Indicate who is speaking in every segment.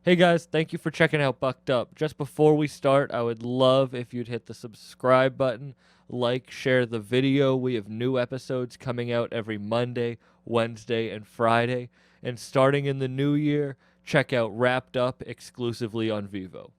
Speaker 1: Hey guys, thank you for checking out Bucked Up. Just before we start, I would love if you'd hit the subscribe button, share the video. We have new episodes coming out every Monday, Wednesday, and Friday. And starting in the new year, check out Wrapped Up exclusively on Vivo.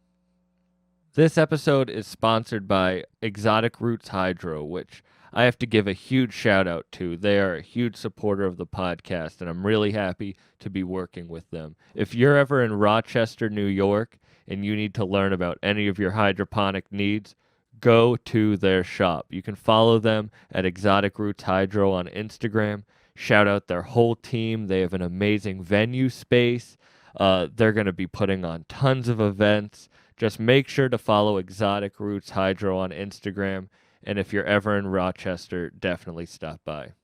Speaker 1: This episode is sponsored by Exotic Roots Hydro, which I have to give a huge shout out to. They are a huge supporter of the podcast, and I'm really happy to be working with them. If you're ever in Rochester, New York, and you need to learn about any of your hydroponic needs, go to their shop. You can follow them at Exotic Roots Hydro on Instagram. Shout out their whole team. They have an amazing venue space. They're going to be putting on tons of events. Just make sure to follow Exotic Roots Hydro on Instagram. And if you're ever in Rochester, definitely stop by.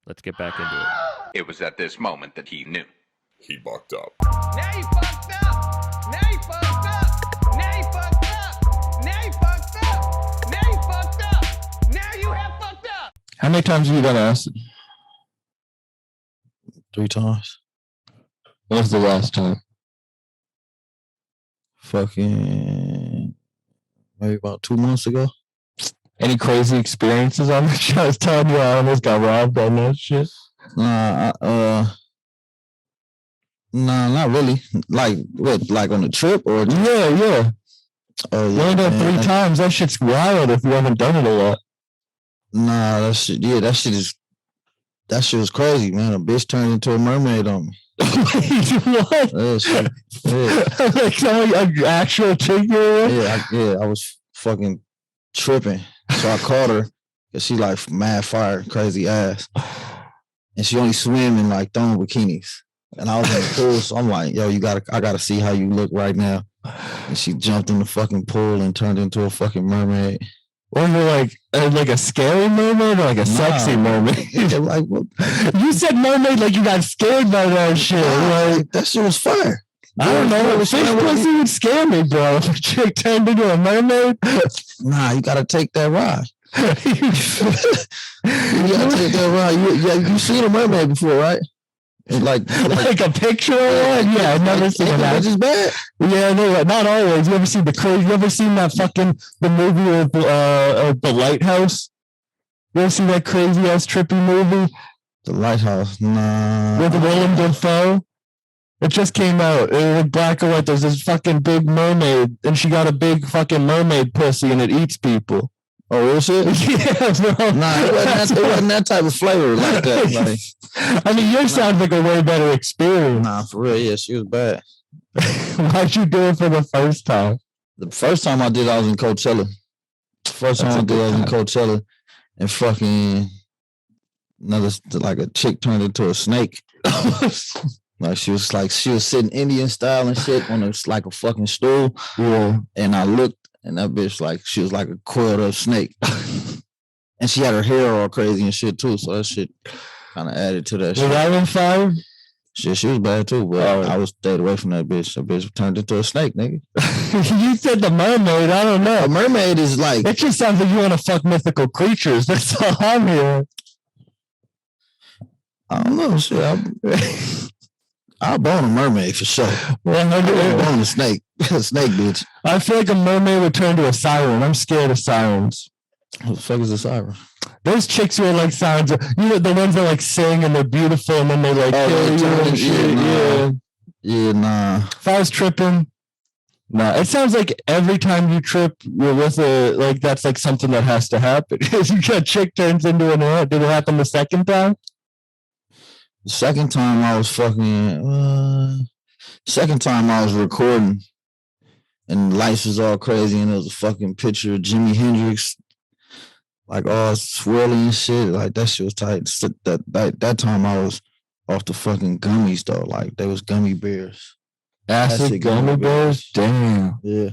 Speaker 1: Let's get back into it.
Speaker 2: It was at this moment that he knew.
Speaker 3: He bucked up.
Speaker 4: Now you fucked up. Now you fucked up. Now you fucked up. Now you fucked up. Now you fucked up. Now you have fucked up.
Speaker 5: How many times have you done acid?
Speaker 6: 3 times.
Speaker 5: When was the last time?
Speaker 6: Fucking maybe about 2 months ago.
Speaker 5: Any crazy experiences on the show? I was telling you I almost got robbed on that shit.
Speaker 6: Nah, not really. Like what? Like on the trip or?
Speaker 5: Yeah.
Speaker 6: Oh
Speaker 5: You
Speaker 6: yeah.
Speaker 5: only done
Speaker 6: man.
Speaker 5: 3 times. That shit's wild if you haven't done it a lot.
Speaker 6: Nah, that shit. Yeah, that shit was crazy, man. A bitch turned into a mermaid on me.
Speaker 5: What?
Speaker 6: Yeah.
Speaker 5: Like some actual chick you were with?
Speaker 6: I was fucking tripping. So I caught her because she like mad fire, crazy ass, and she only swim in like thermal bikinis. And I was in the pool, so I'm like, yo, I gotta see how you look right now. And she jumped in the fucking pool and turned into a fucking mermaid.
Speaker 5: Or like a scary mermaid or like a sexy mermaid?
Speaker 6: Yeah, like what?
Speaker 5: You said mermaid like you got scared by that shit. Like,
Speaker 6: That shit was fire.
Speaker 5: I don't know. Fish pussy would scare me, bro. If a chick turned into a mermaid.
Speaker 6: Nah, you gotta take that ride. You gotta take that ride. You seen a mermaid before, right? Like
Speaker 5: a picture of one? Yeah, I've never seen that.
Speaker 6: It's bad.
Speaker 5: Yeah, no, not always. You ever seen you ever seen that the movie of The Lighthouse? You ever seen that crazy ass trippy movie?
Speaker 6: The Lighthouse, nah.
Speaker 5: With Willem Dafoe? It just came out. It was black and white. There's this fucking big mermaid, and she got a big fucking mermaid pussy, and it eats people.
Speaker 6: Oh, real shit?
Speaker 5: Yeah, bro.
Speaker 6: Nah, it wasn't that type of flavor like that. Like,
Speaker 5: I mean, yours sounds like a way better experience.
Speaker 6: nah, for real, yeah, she was bad.
Speaker 5: Why'd you do it for the first time?
Speaker 6: The first time I did, I was in Coachella. First time I did, I was in Coachella, and fucking like a chick turned into a snake. Like she was sitting Indian style and shit on like a fucking stool.
Speaker 5: Yeah.
Speaker 6: And I looked, and that bitch she was like a coiled up snake. And she had her hair all crazy and shit too. So that shit kind of added to that shit.
Speaker 5: Was that on fire?
Speaker 6: Shit, she was bad too, but I was stayed away from that bitch. That bitch turned into a snake, nigga.
Speaker 5: You said the mermaid. I don't know.
Speaker 6: A mermaid is like...
Speaker 5: It just sounds like you want to fuck mythical creatures. That's all I'm hearing.
Speaker 6: I don't know. Shit, I'll bone a mermaid for sure. I'll bone a snake. A snake, bitch.
Speaker 5: I feel like a mermaid would turn to a siren. I'm scared of sirens.
Speaker 6: What the fuck is a siren?
Speaker 5: Those chicks who are like sirens, you know, the ones that like sing and they're beautiful and then they like kill you and shit.
Speaker 6: Nah. Yeah, nah.
Speaker 5: If I was tripping, nah. It sounds like every time you trip, you're with that's like something that has to happen. You got a chick turns into an ant. Did it happen the second time?
Speaker 6: The second time I was recording and the lights was all crazy and there was a fucking picture of Jimi Hendrix like all swirling and shit. Like that shit was tight. That time I was off the fucking gummies though. Like they was gummy bears.
Speaker 5: Acid gummy bears? Damn.
Speaker 6: Yeah.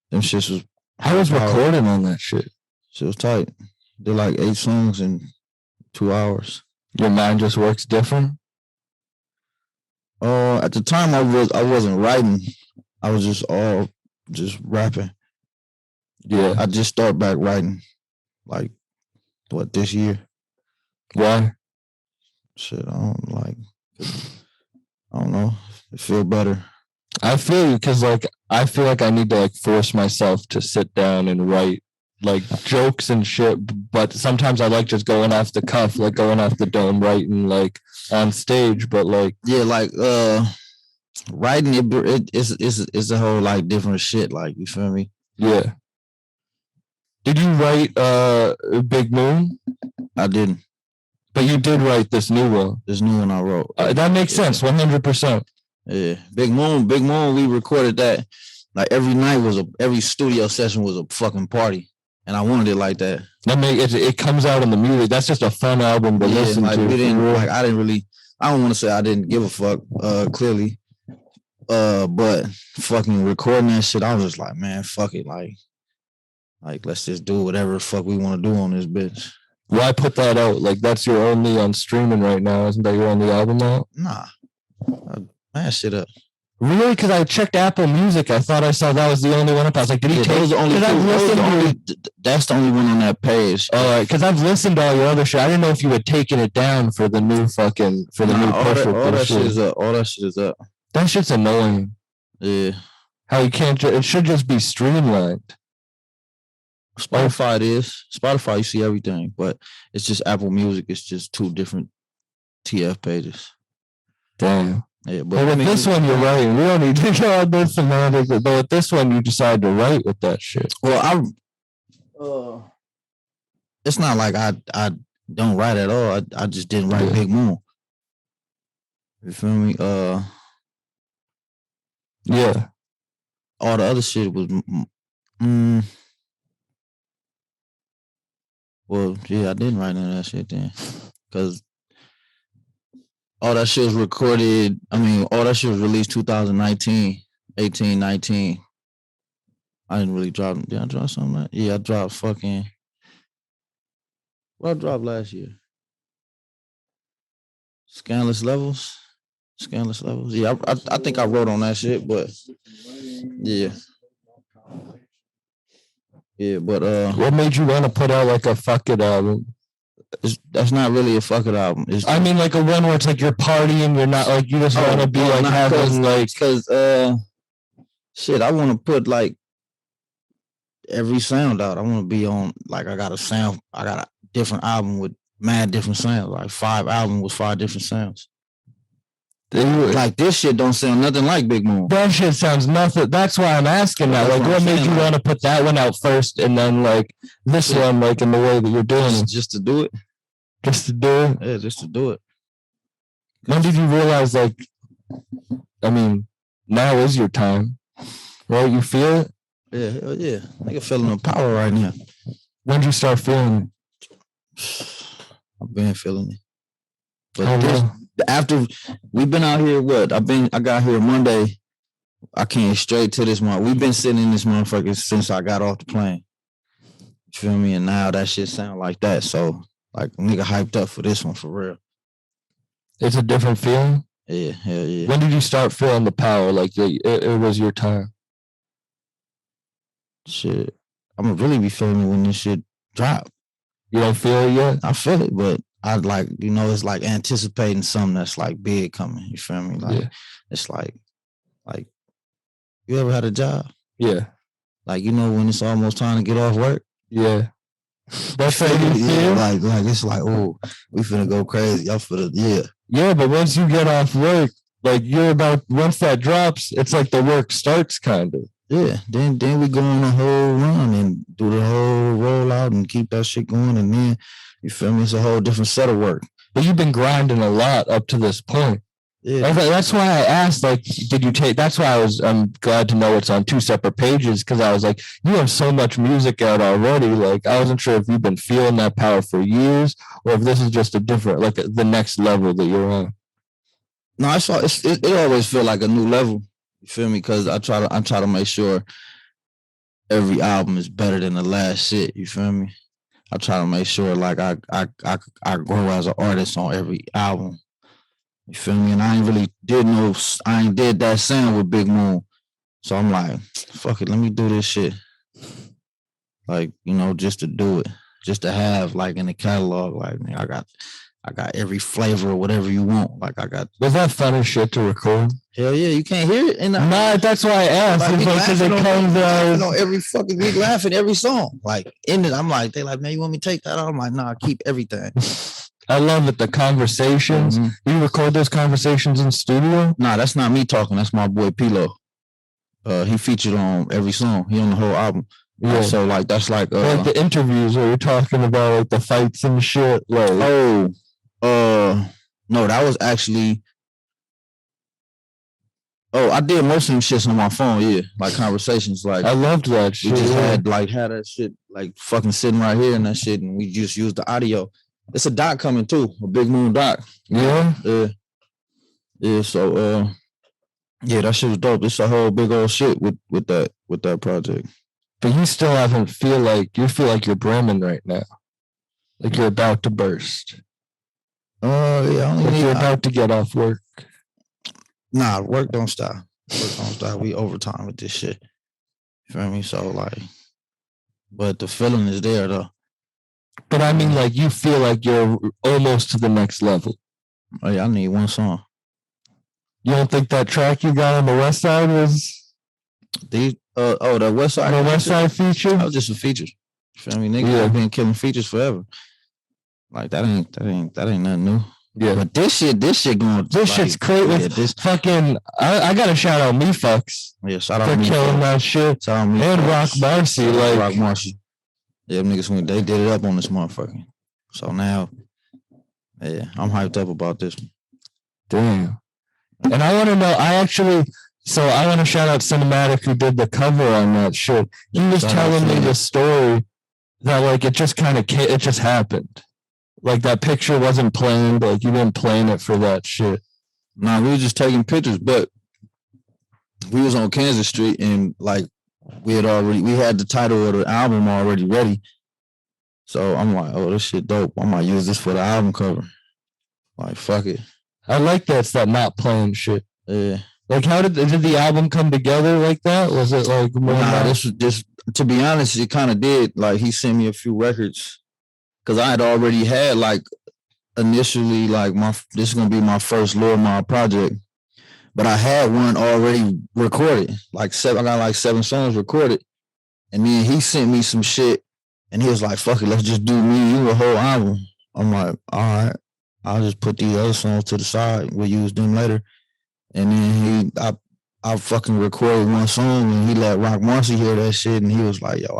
Speaker 6: Them shits was...
Speaker 5: I was recording on that shit.
Speaker 6: Shit was tight. Did like 8 songs in 2 hours.
Speaker 5: Your mind just works different?
Speaker 6: At the time I wasn't writing. I was just rapping.
Speaker 5: Yeah.
Speaker 6: I just started back writing like this year.
Speaker 5: Why?
Speaker 6: Shit, I don't know. It feel better.
Speaker 5: I feel you because like I feel like I need to like force myself to sit down and write like jokes and shit. But sometimes I like just going off the cuff, like going off the dome, writing like on stage. But like
Speaker 6: Yeah, like writing it's a whole like different shit. Like you feel me?
Speaker 5: yeah. Did you write Big Moon?
Speaker 6: I didn't.
Speaker 5: But you did write this new one.
Speaker 6: This new one I wrote.
Speaker 5: That makes sense, 100%.
Speaker 6: Yeah, Big Moon. We recorded that. Like every studio session was a fucking party, and I wanted it like that.
Speaker 5: It comes out in the music. That's just a fun album to listen
Speaker 6: like
Speaker 5: to.
Speaker 6: We didn't like. I didn't really. I don't want to say I didn't give a fuck. Clearly, but fucking recording that shit, I was just like, man, fuck it, like let's just do whatever the fuck we want to do on this bitch.
Speaker 5: Why put that out? Like that's your only on streaming right now. Isn't that your only album now?
Speaker 6: Nah, man, shit up.
Speaker 5: Really? Because I checked Apple Music. I thought I saw that was the only one up. I was like, did he take?
Speaker 6: Those the only that's the only one on that page.
Speaker 5: All right, because I've listened to all your other shit. I didn't know if you had taken it down for the new fucking new Perfect.
Speaker 6: All that shit is up. All that shit is up.
Speaker 5: That shit's annoying.
Speaker 6: Yeah.
Speaker 5: How you can't? It should just be streamlined.
Speaker 6: Spotify it is. Spotify, you see everything, but it's just Apple Music. It's just two different TF pages.
Speaker 5: Damn.
Speaker 6: Yeah,
Speaker 5: but with this one, you're right. We don't need to go on this semantics. But with this one, you decide to write with that shit.
Speaker 6: Well, it's not like I don't write at all. I just didn't write Big Moon. You feel me?
Speaker 5: Yeah.
Speaker 6: All the other shit was. Well, yeah, I didn't write none of that shit then, because all that shit was recorded. I mean, all that shit was released 2019, 18, 19. I didn't really drop. Did I drop something? Yeah, I dropped fucking. What I dropped last year? Scandalous Levels. Yeah, I think I wrote on that shit, but yeah. Yeah, but
Speaker 5: what made you want to put out like a fuck it album?
Speaker 6: That's not really a fuck it album.
Speaker 5: I mean, like a one where it's like you're partying, you're not like you just want to be like having like
Speaker 6: because shit. I want to put like every sound out. I want to be on like I got a different album with mad different sounds. Like 5 albums with 5 different sounds. Like this shit don't sound nothing like Big Moon.
Speaker 5: That shit sounds nothing. That's why I'm asking that. Like, what made you want to put that one out first, and then like this one, like in the way that you're doing it,
Speaker 6: just to do it,
Speaker 5: just to do it.
Speaker 6: Yeah, just to do it.
Speaker 5: When did you realize, like, I mean, now is your time, right? You feel it?
Speaker 6: Yeah, hell yeah. Nigga feeling the power right now.
Speaker 5: When did you start feeling
Speaker 6: it? I've been feeling it. But after we've been out here, I got here Monday. I came straight to this month. We've been sitting in this motherfucker since I got off the plane. You feel me? And now that shit sound like that. So like nigga hyped up for this one for real.
Speaker 5: It's a different feeling?
Speaker 6: Yeah, hell yeah.
Speaker 5: When did you start feeling the power? Like it was your time?
Speaker 6: Shit. I'm gonna really be feeling it when this shit drop.
Speaker 5: You don't feel it yet?
Speaker 6: I feel it, but I like, it's like anticipating something that's like big coming. You feel me? Like It's like you ever had a job?
Speaker 5: Yeah.
Speaker 6: Like when it's almost time to get off work?
Speaker 5: Yeah. That's how you feel?
Speaker 6: Like it's like, oh, we finna go crazy. Y'all finna,
Speaker 5: Yeah, but once you get off work, like once that drops, it's like the work starts kind of.
Speaker 6: Yeah, then we go on a whole run and do the whole rollout and keep that shit going, and then you feel me? It's a whole different set of work.
Speaker 5: But you've been grinding a lot up to this point.
Speaker 6: Yeah,
Speaker 5: that's why I asked. Like, did you take? That's why I'm glad to know it's on 2 separate pages, because I was like, you have so much music out already. Like, I wasn't sure if you've been feeling that power for years, or if this is just a different, like the next level that you're on.
Speaker 6: No, it always feel like a new level. You feel me? Because I try to make sure every album is better than the last shit. You feel me? I try to make sure like I grow as an artist on every album. You feel me? And I ain't did that sound with Big Moon. So I'm like, fuck it, let me do this shit. Like, just to do it. Just to have like in the catalog, like, man, I I got every flavor or whatever you want. Like I got.
Speaker 5: Was that fun as shit to record?
Speaker 6: Hell yeah, you can't hear it.
Speaker 5: Nah, that's why I asked.
Speaker 6: Like,
Speaker 5: Because it comes out
Speaker 6: on every fucking week, laughing every song. Like in it, I'm like, they like, man, you want me to take that out? I'm like, nah, keep everything.
Speaker 5: I love it. The conversations.
Speaker 6: Mm-hmm.
Speaker 5: You record those conversations in studio?
Speaker 6: Nah, that's not me talking. That's my boy Pilo. He featured on every song. He on the whole album.
Speaker 5: Yeah.
Speaker 6: So like that's like
Speaker 5: the interviews where you're talking about like the fights and shit. Like
Speaker 6: no, that was actually I did most of them shits on my phone, yeah. Like conversations. Like
Speaker 5: I loved that shit.
Speaker 6: We just had that shit like fucking sitting right here and that shit, and we just used the audio. It's a doc coming too, a Big Moon doc.
Speaker 5: Yeah.
Speaker 6: Yeah, so yeah, that shit was dope. It's a whole big old shit with that project.
Speaker 5: But you still haven't feel like you're brimming right now. Like you're about to burst.
Speaker 6: Yeah,
Speaker 5: you're about to get off work.
Speaker 6: Nah, work don't stop. Work don't stop. We overtime with this shit. You feel me? So like, but the feeling is there though.
Speaker 5: But I mean, like, you feel like you're almost to the next level.
Speaker 6: Oh yeah, I need one song.
Speaker 5: You don't think that track you got on the West Side was
Speaker 6: the West Side?
Speaker 5: The West Side feature?
Speaker 6: That was just a feature. You feel me? Niggas have been killing features forever. Like that ain't nothing new.
Speaker 5: Yeah.
Speaker 6: But this shit going.
Speaker 5: This shit's crazy. Yeah, this fucking. I gotta shout out Me Fucks.
Speaker 6: Yeah, shout out
Speaker 5: for
Speaker 6: Me
Speaker 5: killing
Speaker 6: Fucks.
Speaker 5: that shit.
Speaker 6: Shout out Me
Speaker 5: and
Speaker 6: Fucks.
Speaker 5: Rock Marcy, like
Speaker 6: Rock Marcy. Yeah, niggas they did it up on this motherfucker. So now, yeah, I'm hyped up about this.
Speaker 5: Damn. And I want to know. I want to shout out Cinematic who did the cover on that shit. He was telling me the story that like it just happened. Like that picture wasn't planned. Like you didn't plan it for that shit.
Speaker 6: Nah, we were just taking pictures, but we was on Kansas Street and like we had the title of the album already ready. So I'm like, oh, this shit dope. I might use this for the album cover. Like, fuck it.
Speaker 5: I like that. It's that not playing shit.
Speaker 6: Yeah.
Speaker 5: Like, how did the album come together like that? Was it like more?
Speaker 6: Nah, this was just, to be honest, it kind of did. Like, he sent me a few records because I had already had like initially like this is gonna be my first Lord Mobb project, but I had one already recorded. I got like 7 songs recorded, and then he sent me some shit, and he was like, "Fuck it, let's just do me and you a whole album." I'm like, all right, I'll just put these other songs to the side. We'll use them later. And then I fucking recorded one song, and he let Rock Marcy hear that shit, and he was like, "Yo,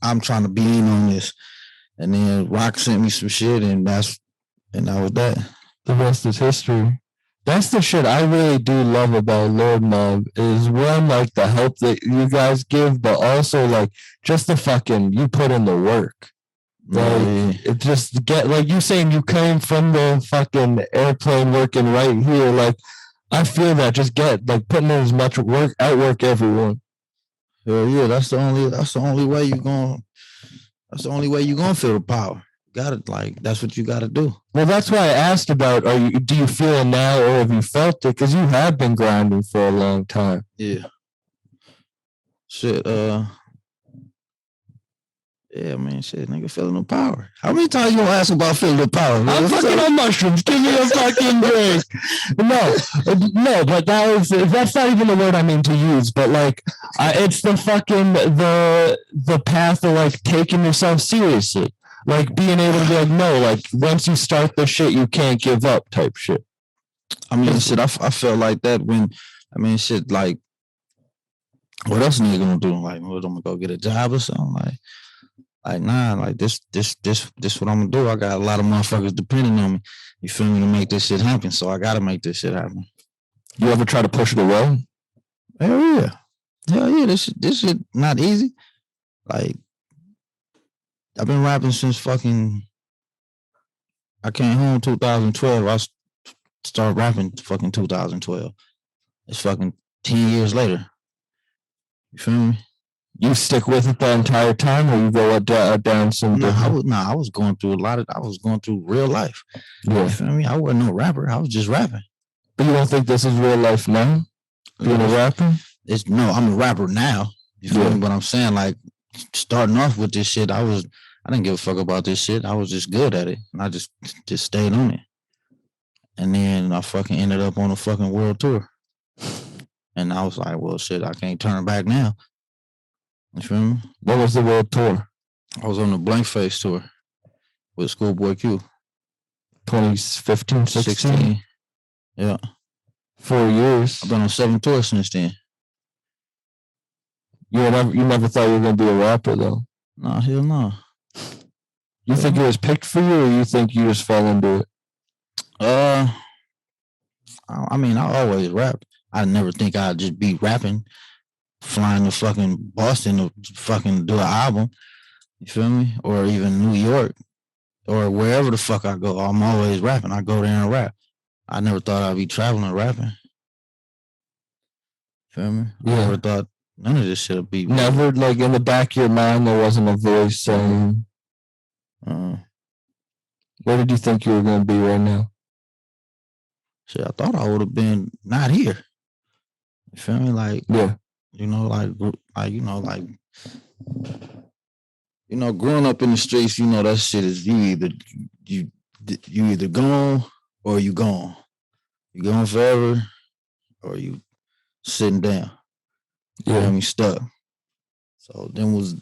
Speaker 6: I'm trying to be in on this." And then Rock sent me some shit, and that was that.
Speaker 5: The rest is history. That's the shit I really do love about Lord Mobb is one, like the help that you guys give, but also like just the fucking, you put in the work. Like it just like you saying you came from the fucking airplane working right here. Like I feel that just like putting in as much work, outwork everyone.
Speaker 6: Yeah, that's the only way you're gonna feel the power. That's what you gotta do.
Speaker 5: Well, that's why I asked about do you feel it now or have you felt it? Because you have been grinding for a long time.
Speaker 6: Yeah. Shit, yeah, man, shit, nigga, feeling the power. How many times you gonna ask about feeling the power, man?
Speaker 5: I'm fucking on mushrooms. Give me a fucking break. No, but that's not even the word I mean to use. But like, it's the fucking the path of like taking yourself seriously, like being able to be like, no, like once you start the shit, you can't give up, type shit.
Speaker 6: I mean, shit, I felt like that when, shit, like, what else nigga gonna do? Like, what, I'm gonna go get a job or something? Like, nah, like this what I'm gonna do. I got a lot of motherfuckers depending on me. You feel me, to make this shit happen. So I gotta make this shit happen.
Speaker 5: You ever try to push it away?
Speaker 6: Hell yeah. This shit not easy. Like, I've been rapping since fucking, I came home 2012. I started rapping fucking 2012. It's fucking 10 years later. You feel me?
Speaker 5: You stick with it the entire time, or you go down some?
Speaker 6: I was going through I was going through real life.
Speaker 5: Yeah.
Speaker 6: You feel me? I wasn't no rapper. I was just rapping.
Speaker 5: But you don't think this is real life now? Being a rapper?
Speaker 6: No, I'm a rapper now. You feel me? But I'm saying, like, starting off with this shit, I was I didn't give a fuck about this shit. I was just good at it, and I just stayed on it. And then I fucking ended up on a fucking world tour, and I was like, well, shit, I can't turn back now. You feel me?
Speaker 5: What was the world tour?
Speaker 6: I was on the Blank Face tour with Schoolboy Q.
Speaker 5: 2015, 16?
Speaker 6: 16. Yeah.
Speaker 5: 4 years.
Speaker 6: I've been on 7 tours since then.
Speaker 5: You never thought you were gonna be a rapper though.
Speaker 6: Nah, hell no.
Speaker 5: You think it was picked for you, or you think you just fell into it?
Speaker 6: I mean, I always rapped. I never think I'd just be rapping, flying to fucking Boston to fucking do an album. You feel me? Or even New York, or wherever the fuck I go. I'm always rapping. I go there and rap. I never thought I'd be traveling rapping. Feel me?
Speaker 5: Yeah.
Speaker 6: I never thought none of this shit would be.
Speaker 5: Never, like, in the back of your mind, there wasn't a voice saying, where did you think you were going to be right now?
Speaker 6: Shit, I thought I would have been not here. You feel me? Like,
Speaker 5: yeah.
Speaker 6: Growing up in the streets, that shit is you either gone or you gone. You gone forever or you sitting down. You know what I mean? Stuck. So then was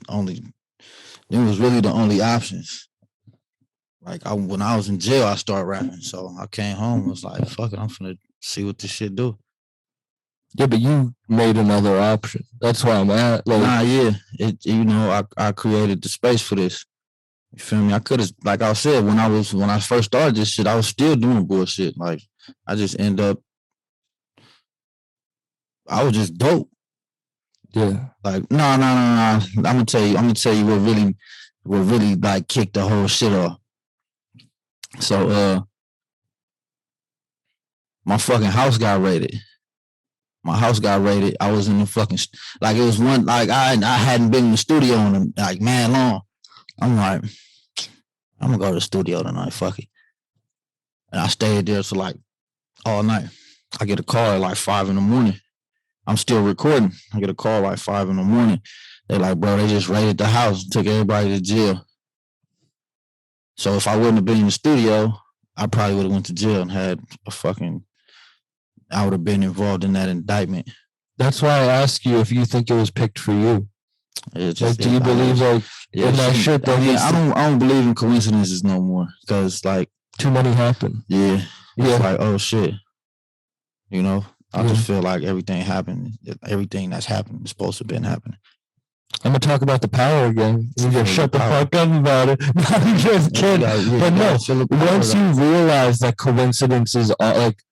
Speaker 6: really the only options. Like when I was in jail, I started rapping. So I came home and was like, fuck it, I'm finna see what this shit do.
Speaker 5: Yeah, but you made another option. That's why I'm at. Like,
Speaker 6: I created the space for this. You feel me? I could have, like I said, when I first started this shit, I was still doing bullshit. Like I just end up, I was just dope.
Speaker 5: Yeah.
Speaker 6: Like no. I'm gonna tell you what really like kicked the whole shit off. So my fucking house got raided. My house got raided. I was in the fucking, like, it was one, like, I hadn't been in the studio in, like, man long. I'm like, I'm gonna go to the studio tonight, fuck it. And I stayed there till, like, all night. I get a call at, like, 5 a.m. I'm still recording. I get a call, like, 5 a.m. They're like, bro, they just raided the house and took everybody to jail. So if I wouldn't have been in the studio, I probably would have went to jail and had I would have been involved in that indictment.
Speaker 5: That's why I ask you if you think it was picked for you. Like, do you believe in that shit?
Speaker 6: I don't believe in coincidences no more, because like
Speaker 5: too many happen.
Speaker 6: Yeah. It's like, oh shit. I just feel like everything happened. Everything that's happened is supposed to have been happening.
Speaker 5: I'm gonna talk about the power again. You just shut the fuck up about it. I'm just kidding. But no, once you realize that coincidences are like,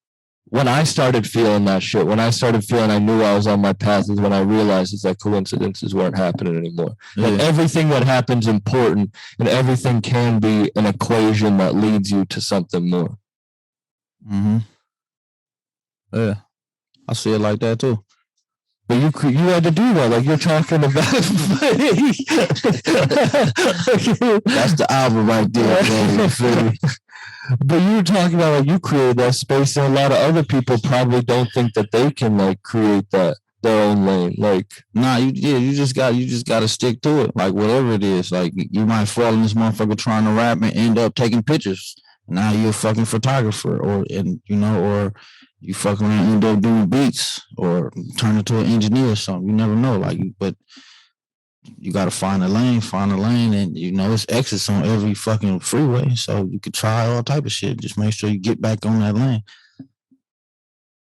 Speaker 5: when I started feeling that shit, when I started feeling I knew I was on my path, is when I realized that coincidences weren't happening anymore. Yeah. That everything that happens is important, and everything can be an equation that leads you to something more.
Speaker 6: Mm-hmm. Yeah, I see it like that too.
Speaker 5: But you had to do that, like you're talking about.
Speaker 6: That's the album right there, baby.
Speaker 5: But you were talking about, like, you created that space, and a lot of other people probably don't think that they can, like, create that their own lane. Like,
Speaker 6: nah, you just got to stick to it. Like, whatever it is, like, you might fall in this motherfucker trying to rap and end up taking pictures. Now you're a fucking photographer, or you fucking around and end up doing beats, or turn into an engineer or something. You never know. Like, but you got to find a lane, and it's exits on every fucking freeway, so you could try all type of shit. Just make sure you get back on that lane.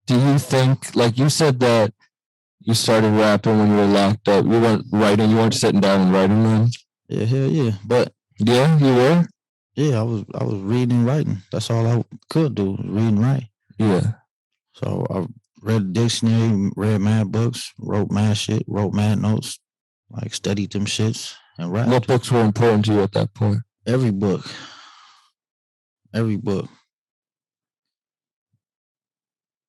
Speaker 5: Do you think, like you said, that you started rapping when you were locked up? You weren't writing, you weren't sitting down and writing then?
Speaker 6: Yeah, hell yeah. But
Speaker 5: yeah, you were?
Speaker 6: Yeah, I was reading and writing. That's all I could do, read and write.
Speaker 5: Yeah.
Speaker 6: So I read the dictionary, read mad books, wrote mad shit, wrote mad notes. Like, studied them shits and rap.
Speaker 5: What books were important to you at that point?
Speaker 6: Every book.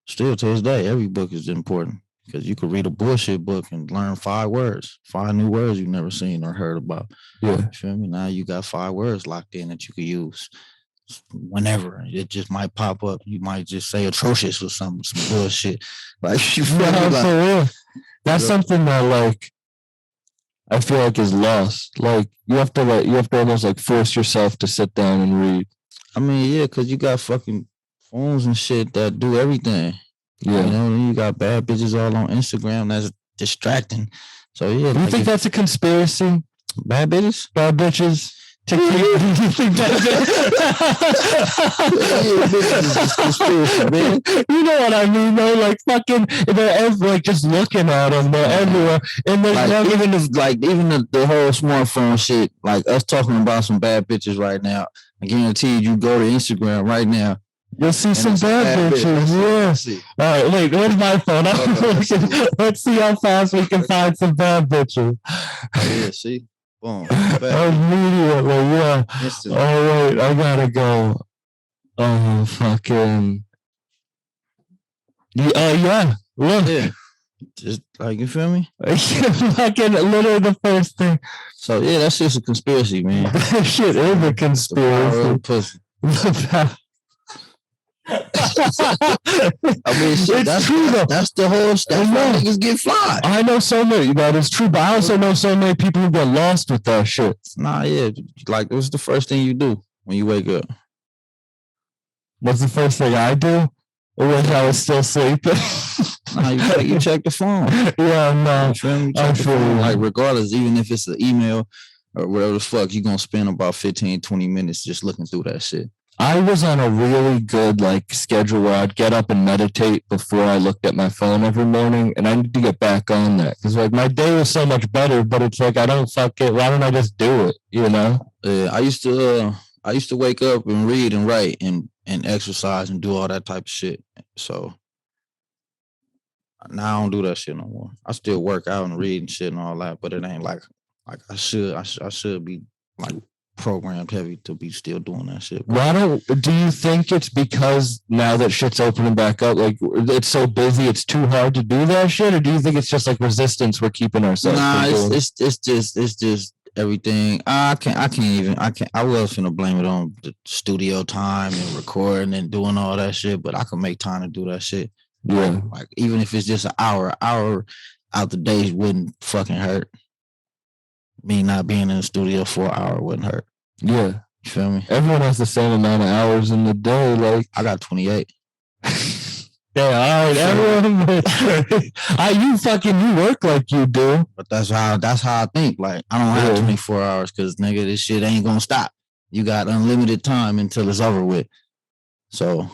Speaker 6: Still to this day, every book is important, because you could read a bullshit book and learn 5 new words you've never seen or heard about.
Speaker 5: Yeah.
Speaker 6: You feel me? Now you got 5 words locked in that you could use whenever. It just might pop up. You might just say atrocious or some bullshit. Like, you feel me?
Speaker 5: For real. That's something that, like, I feel like is lost. Like you have to almost like force yourself to sit down and read.
Speaker 6: I mean, yeah, because you got fucking phones and shit that do everything.
Speaker 5: Yeah.
Speaker 6: You know, and you got bad bitches all on Instagram that's distracting. So yeah,
Speaker 5: Do you think that's a conspiracy?
Speaker 6: bad bitches?
Speaker 5: Bad bitches to keep. You think
Speaker 6: Conspiracy, man.
Speaker 5: You know what I mean, though? Like fucking, they're like just looking at them. They're everywhere, and they
Speaker 6: Like
Speaker 5: never.
Speaker 6: even the whole smartphone shit, like us talking about some bad bitches right now. I guarantee you go to Instagram right now.
Speaker 5: You'll see some
Speaker 6: it's a
Speaker 5: bad
Speaker 6: bad bitch.
Speaker 5: bitches. Yes.
Speaker 6: See.
Speaker 5: All right, wait. Where's my phone? Let's see how fast we can find some bad bitches.
Speaker 6: Oh, yeah, see, boom,
Speaker 5: Immediately, yeah.
Speaker 6: instantly.
Speaker 5: Oh wait, I gotta go. Oh fucking. Yeah. Look.
Speaker 6: Yeah, just like you feel me.
Speaker 5: Fucking literally the first thing.
Speaker 6: So yeah, that's just a conspiracy, man.
Speaker 5: This shit is a
Speaker 6: Power
Speaker 5: conspiracy.
Speaker 6: of pussy. I mean, shit,
Speaker 5: It's
Speaker 6: that's
Speaker 5: true, though.
Speaker 6: That's the whole stuff.
Speaker 5: know.
Speaker 6: Niggas get fly.
Speaker 5: I know so many. That is true, but I also know so many people who get lost with that shit.
Speaker 6: Nah, yeah, like what's the first thing you do when you wake up?
Speaker 5: What's the first thing I do? Or when I was still sleeping?
Speaker 6: Nah, you check the phone.
Speaker 5: Yeah, no.
Speaker 6: You feel me? You
Speaker 5: I
Speaker 6: check the
Speaker 5: feel
Speaker 6: phone.
Speaker 5: you.
Speaker 6: Like regardless, even if it's an email or whatever the fuck, you gonna spend about 15, 20 minutes just looking through that shit.
Speaker 5: I was on a really good like schedule where I'd get up and meditate before I looked at my phone every morning, and I need to get back on that because like my day was so much better. But it's like I don't fuck it. Why don't I just do it? You know?
Speaker 6: I used to wake up and read and write and exercise and do all that type of shit. So now I don't do that shit no more. I still work out and read and shit and all that, but it ain't like I should. I should be like programmed heavy to be still doing that shit.
Speaker 5: Why do you think it's because now that shit's opening back up, like it's so busy, it's too hard to do that shit, or do you think it's just like resistance we're keeping ourselves?
Speaker 6: Nah, it's just everything. I was gonna blame it on the studio time and recording and doing all that shit, but I can make time to do that shit.
Speaker 5: Yeah.
Speaker 6: Like even if it's just an hour out the day wouldn't fucking hurt. Me not being in the studio for an hour wouldn't hurt.
Speaker 5: Yeah.
Speaker 6: You feel me?
Speaker 5: Everyone has the same amount of hours in the day. Like
Speaker 6: I got 28.
Speaker 5: yeah, all right, everyone. You work like you do.
Speaker 6: But that's how I think. Like I don't have 24 hours because nigga, this shit ain't gonna stop. You got unlimited time until it's over with. So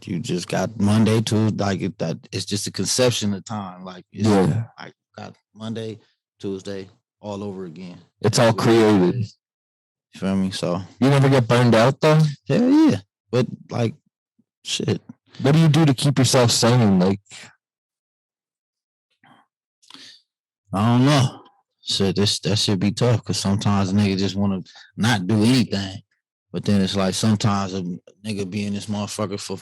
Speaker 6: you just got Monday to like that. It's just a conception of time. Like I got Monday, Tuesday, all over again.
Speaker 5: It's all created.
Speaker 6: You feel me? So
Speaker 5: you never get burned out though?
Speaker 6: Hell yeah. But like shit.
Speaker 5: What do you do to keep yourself sane? Like
Speaker 6: I don't know. Shit, that should be tough because sometimes a nigga just want to not do anything. But then it's like sometimes a nigga be in this motherfucker for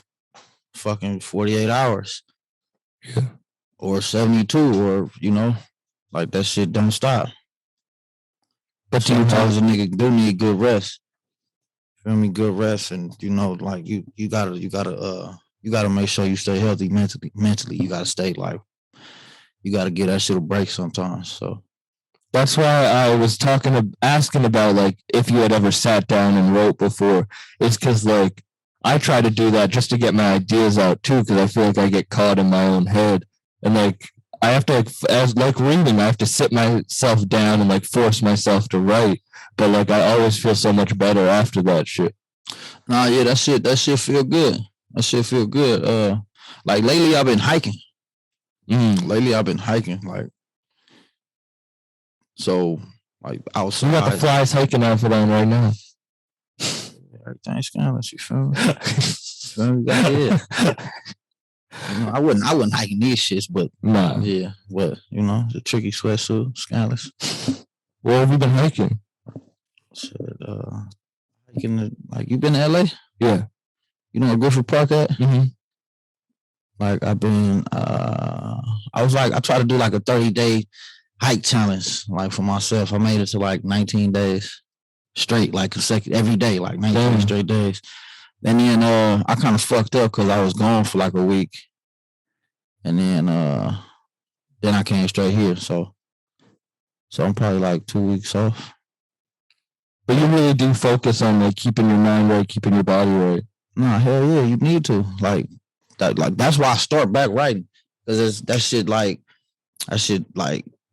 Speaker 6: fucking 48 hours.
Speaker 5: Yeah.
Speaker 6: Or 72 or, you know, like that shit don't stop. But sometimes a nigga do need good rest. Feel me? Good rest, and you know, like you gotta make sure you stay healthy mentally. You gotta stay like you gotta get that shit a break sometimes. So
Speaker 5: that's why I was asking about like if you had ever sat down and wrote before. It's because like I try to do that just to get my ideas out too, because I feel like I get caught in my own head, and like I have to as reading, I have to sit myself down and like force myself to write. But like I always feel so much better after that shit.
Speaker 6: Nah, yeah, that shit feel good. That shit feel good. Like lately I've been hiking. Lately I've been hiking, like so like outside.
Speaker 5: You got the flies hiking outfit on right now.
Speaker 6: Everything's scandalous, you feel me? Yeah. You know, I wasn't hiking these shits, but
Speaker 5: nah.
Speaker 6: Yeah, what you know, the tricky sweatsuit, scandalous.
Speaker 5: Where have you been hiking?
Speaker 6: Shit, hiking like you been to LA?
Speaker 5: Yeah.
Speaker 6: You know where Griffith Park at?
Speaker 5: Mm-hmm.
Speaker 6: Like I've been I tried to do like a 30-day hike challenge, like for myself. I made it to like 19 days straight, like consecutive every day, like 19 straight days. And then I kind of fucked up because I was gone for like a week. And then I came straight here. So So I'm probably like 2 weeks off.
Speaker 5: But you really do focus on like keeping your mind right, keeping your body right.
Speaker 6: Nah, hell yeah, you need to. Like that's why I start back writing. Because that shit like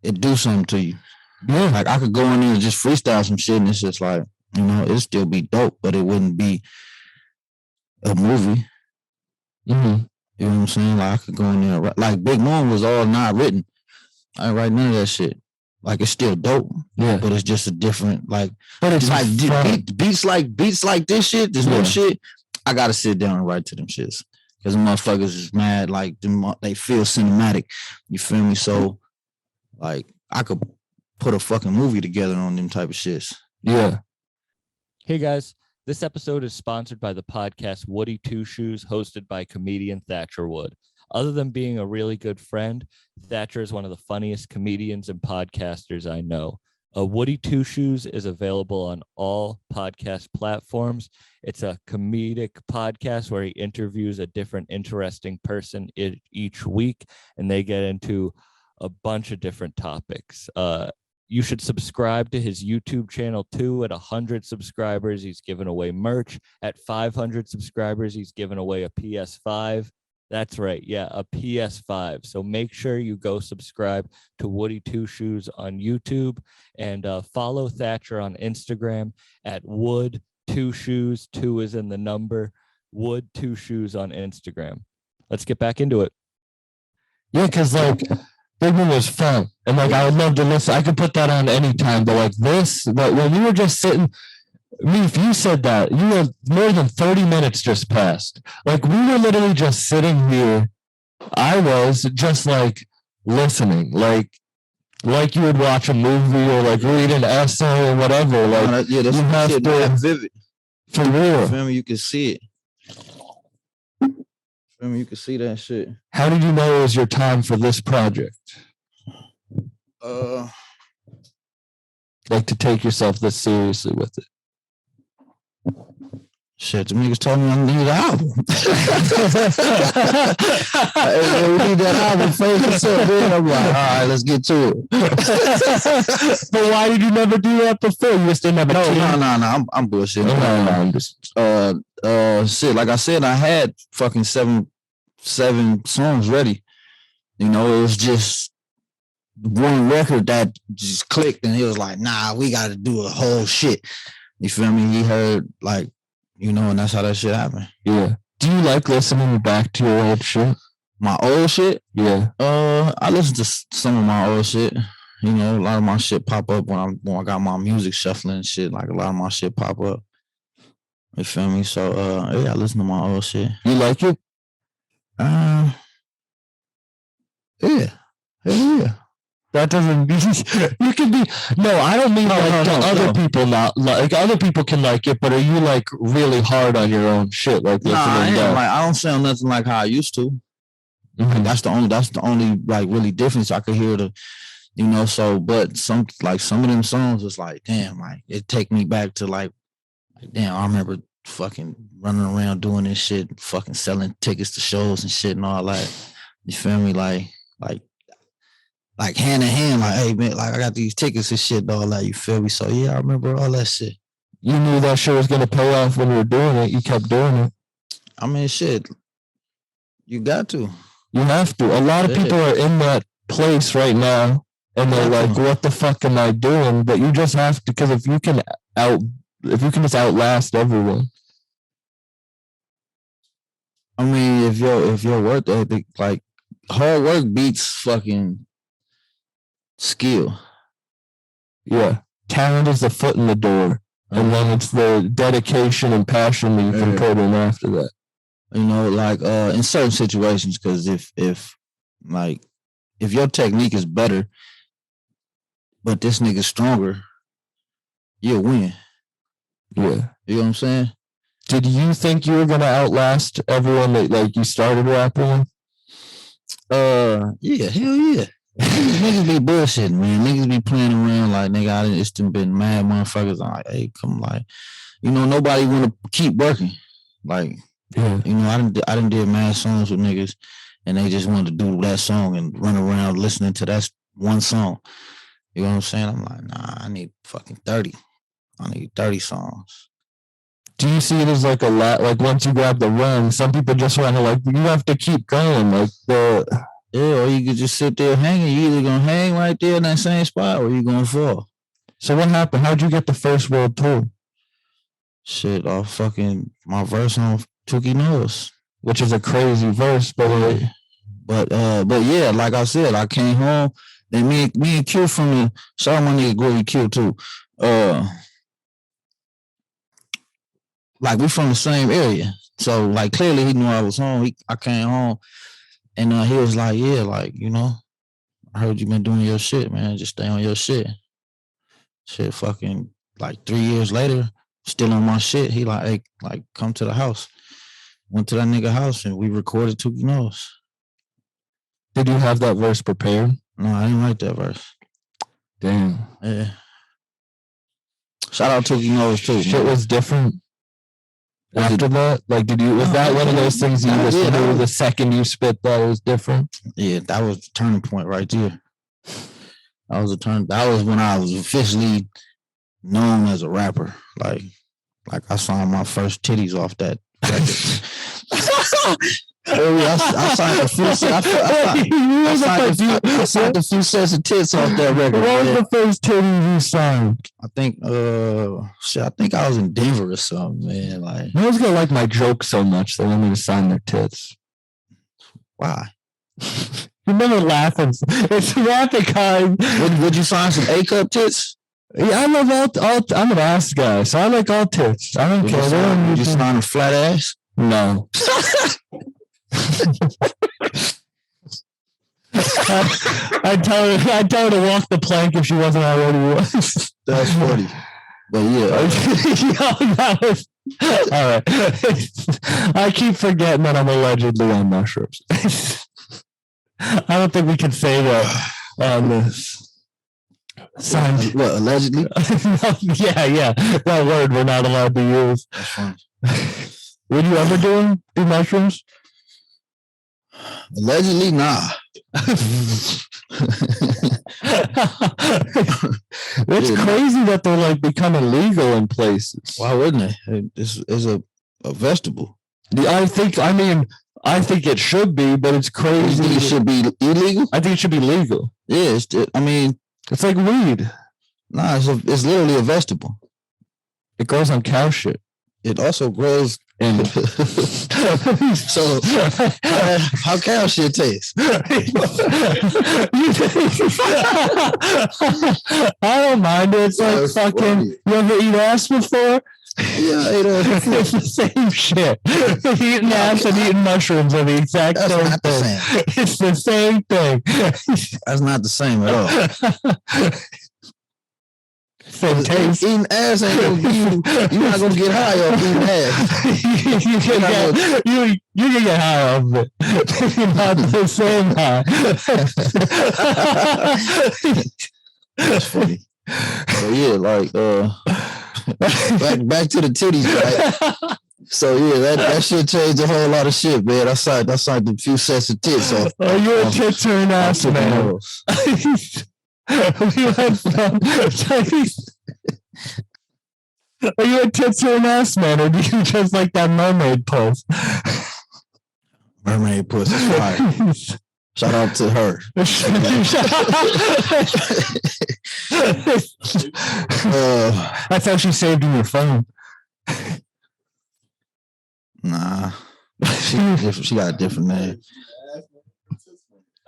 Speaker 6: it do something to you.
Speaker 5: Yeah.
Speaker 6: Like I could go in there and just freestyle some shit and it's just like, it'd still be dope, but it wouldn't be a movie.
Speaker 5: Mm-hmm.
Speaker 6: You know what I'm saying? Like I could go in there and write. Like Big Moon was all not written. I ain't write none of that shit. Like it's still dope.
Speaker 5: Yeah.
Speaker 6: But it's just a different but
Speaker 5: it's
Speaker 6: like beats like this shit, this no shit. I gotta sit down and write to them shits. Cause the motherfuckers is mad, like they feel cinematic. You feel me? So like I could put a fucking movie together on them type of shits.
Speaker 5: Yeah.
Speaker 1: Hey guys, this episode is sponsored by the podcast Woody Two Shoes, hosted by comedian Thatcher Wood. Other than being a really good friend, Thatcher is one of the funniest comedians and podcasters I know. Woody Two Shoes is available on all podcast platforms. It's a comedic podcast where he interviews a different interesting person each week, and they get into a bunch of different topics. You should subscribe to his YouTube channel too. At 100 subscribers, he's giving away merch. At 500 subscribers, he's giving away a PS5. That's right. Yeah, a PS5. So make sure you go subscribe to Woody Two Shoes on YouTube and follow Thatcher on Instagram at Wood Two Shoes. 2 is in the number. Wood Two Shoes on Instagram. Let's get back into it.
Speaker 5: Yeah, because like Big One was fun. And like I would love to listen. I could put that on anytime. But like this, like when you were just sitting, if you said that, you were more than 30 minutes just passed. Like we were literally just sitting here. I was just like listening, like you would watch a movie or like read an essay or whatever. Like
Speaker 6: yeah, that's
Speaker 5: you have
Speaker 6: shit,
Speaker 5: to,
Speaker 6: vivid.
Speaker 5: For real.
Speaker 6: Feel me? You can see it. Feel me? You can see that shit.
Speaker 5: How did you know it was your time for this project? Like to take yourself this seriously with it.
Speaker 6: Shit, the niggas told me I need an album. Hey, we need that album first. Then I'm like, all right, let's get to it.
Speaker 5: But why did you never do that before? You just didn't have a team?
Speaker 6: No. I'm bullshitting.
Speaker 5: No, I'm just
Speaker 6: shit. Like I said, I had fucking seven songs ready. It was just one record that just clicked, and he was like, "Nah, we got to do a whole shit." You feel me? He heard like. And that's how that shit happened.
Speaker 5: Yeah. Do you like listening back to your old shit?
Speaker 6: My old shit?
Speaker 5: Yeah.
Speaker 6: I listen to some of my old shit. A lot of my shit pop up when I got my music shuffling and shit. Like a lot of my shit pop up. You feel me? So yeah, I listen to my old shit.
Speaker 5: You like it?
Speaker 6: Yeah. Hell yeah.
Speaker 5: That doesn't mean you can be. No, I don't mean other people not like other people can like it, but are you like really hard on your own shit? Like,
Speaker 6: nah, I don't sound nothing like how I used to. Mm-hmm. Like, that's the only like really difference I could hear So, but some of them songs was like, damn, like it take me back to like damn, I remember fucking running around doing this shit, fucking selling tickets to shows and shit and all that. You feel me? Like hand in hand, like, hey man, like I got these tickets and shit, all that. You feel me? So yeah, I remember all that shit.
Speaker 5: You knew that shit was gonna pay off when you were doing it. You kept doing it.
Speaker 6: I mean, shit. You got to.
Speaker 5: You have to. A lot of people are in that place right now, and they're like, "What the fuck am I doing?" But you just have to, because if you can just outlast everyone.
Speaker 6: I mean, if your work ethic, like hard work beats fucking skill.
Speaker 5: Yeah. Talent is the foot in the door. And then it's the dedication and passion that you can put in after that.
Speaker 6: In certain situations, because if your technique is better, but this nigga's stronger, you'll win.
Speaker 5: Yeah.
Speaker 6: You know what I'm saying?
Speaker 5: Did you think you were gonna outlast everyone that like you started rapping with?
Speaker 6: Yeah, hell yeah. Niggas be bullshitting, man. Niggas be playing around like nigga. It's been mad motherfuckers. I'm like, hey, come like, nobody want to keep working. Like,
Speaker 5: yeah.
Speaker 6: I didn't did mad songs with niggas, and they just wanted to do that song and run around listening to that one song. You know what I'm saying? I'm like, nah, I need fucking 30. I need 30 songs.
Speaker 5: Do you see it as like a lot? Like once you grab the run, some people just want to like you have to keep going. Like
Speaker 6: or you could just sit there hanging. You either gonna hang right there in that same spot, or you gonna fall.
Speaker 5: So what happened? How'd you get the first world tour?
Speaker 6: Shit, off fucking my verse on Tookie Knows,
Speaker 5: which is a crazy verse, but
Speaker 6: yeah, like I said, I came home. And me and Q from the shout out my nigga Gordy Q too. Like we from the same area, so like clearly he knew I was home. I came home, and he was like, "Yeah, like you know, I heard you been doing your shit, man. Just stay on your shit." Shit, fucking like 3 years later, still on my shit. He like, "Hey, like come to the house." Went to that nigga house and we recorded Tookie Knows.
Speaker 5: Did you have that verse prepared?
Speaker 6: No, I didn't write that verse.
Speaker 5: Damn.
Speaker 6: Yeah. Shout out Tookie Knows too.
Speaker 5: Shit was different. After that, like, was that one of those things you listened to the second you spit that it was different?
Speaker 6: Yeah, that was the turning point right there. That was when I was officially known as a rapper. Like I signed my first titties off that record. I signed a few sets. I signed a few sets of tits off that record.
Speaker 5: What was the first titty you signed?
Speaker 6: I think I think I was in Denver or something, man. Like
Speaker 5: no one's gonna like my joke so much they want me to sign their tits.
Speaker 6: Why?
Speaker 5: You remember laughing? It's rapping kind.
Speaker 6: Would you sign some A-cup tits?
Speaker 5: Yeah, I love all. I'm an ass guy, so I like all tits. I don't care.
Speaker 6: Would you sign a flat ass?
Speaker 5: No. I'd tell her to walk the plank if she wasn't already one.
Speaker 6: That's funny. But yeah.
Speaker 5: All right. I keep forgetting that I'm allegedly on mushrooms. I don't think we can say that on this.
Speaker 6: What, allegedly?
Speaker 5: Yeah. That word we're not allowed to use.
Speaker 6: That's funny.
Speaker 5: Would you ever do mushrooms?
Speaker 6: Allegedly, nah.
Speaker 5: It's crazy that they're like becoming legal in places.
Speaker 6: Why wouldn't they? It's a vegetable.
Speaker 5: I think it should be, but it's crazy.
Speaker 6: You think it should be illegal?
Speaker 5: I think it should be legal.
Speaker 6: Yeah,
Speaker 5: it's like weed.
Speaker 6: Nah, it's literally a vegetable.
Speaker 5: It grows on cow shit.
Speaker 6: It also grows in. So, how cow shit tastes?
Speaker 5: I don't mind it. It's like fucking. Funny. You ever eat ass before?
Speaker 6: Yeah,
Speaker 5: it's the same shit. Eating ass and eating mushrooms are the exact same thing. It's the same thing.
Speaker 6: That's not the same at all.
Speaker 5: Same taste.
Speaker 6: Eating ass ain't gonna give you're not gonna get high off eating ass.
Speaker 5: You can get high off it. Not the same high.
Speaker 6: That's funny. So yeah, like back to the titties, right? So yeah, that shit changed a whole lot of shit, man. I signed a few sets of tits off.
Speaker 5: Oh, you're a tits or an ass man. We went from are you a tits or an ass man, or do you just like that mermaid pose?
Speaker 6: Mermaid pose is fire. Shout out to her.
Speaker 5: That's how she saved in your phone.
Speaker 6: Nah, she got a different name.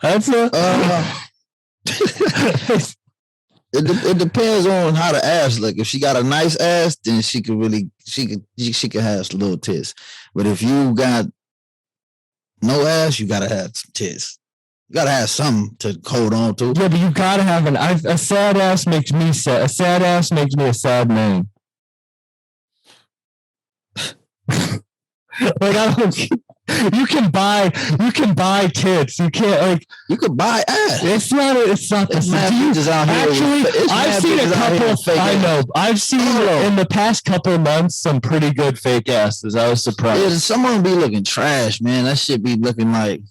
Speaker 5: That's
Speaker 6: It depends on how the ass look. If she got a nice ass, then she can have little tits. But if you got no ass, you gotta have some tits. You gotta have something to hold on to.
Speaker 5: Yeah, but you gotta have a sad ass makes me sad. A sad ass makes me a sad man. Like you can buy tits. You can't like
Speaker 6: you could buy ass.
Speaker 5: It's not the same. Actually, I've seen a couple. I know. I've seen in the past couple of months some pretty good fake asses. I was surprised.
Speaker 6: Yeah, someone be looking trash, man. That shit be looking like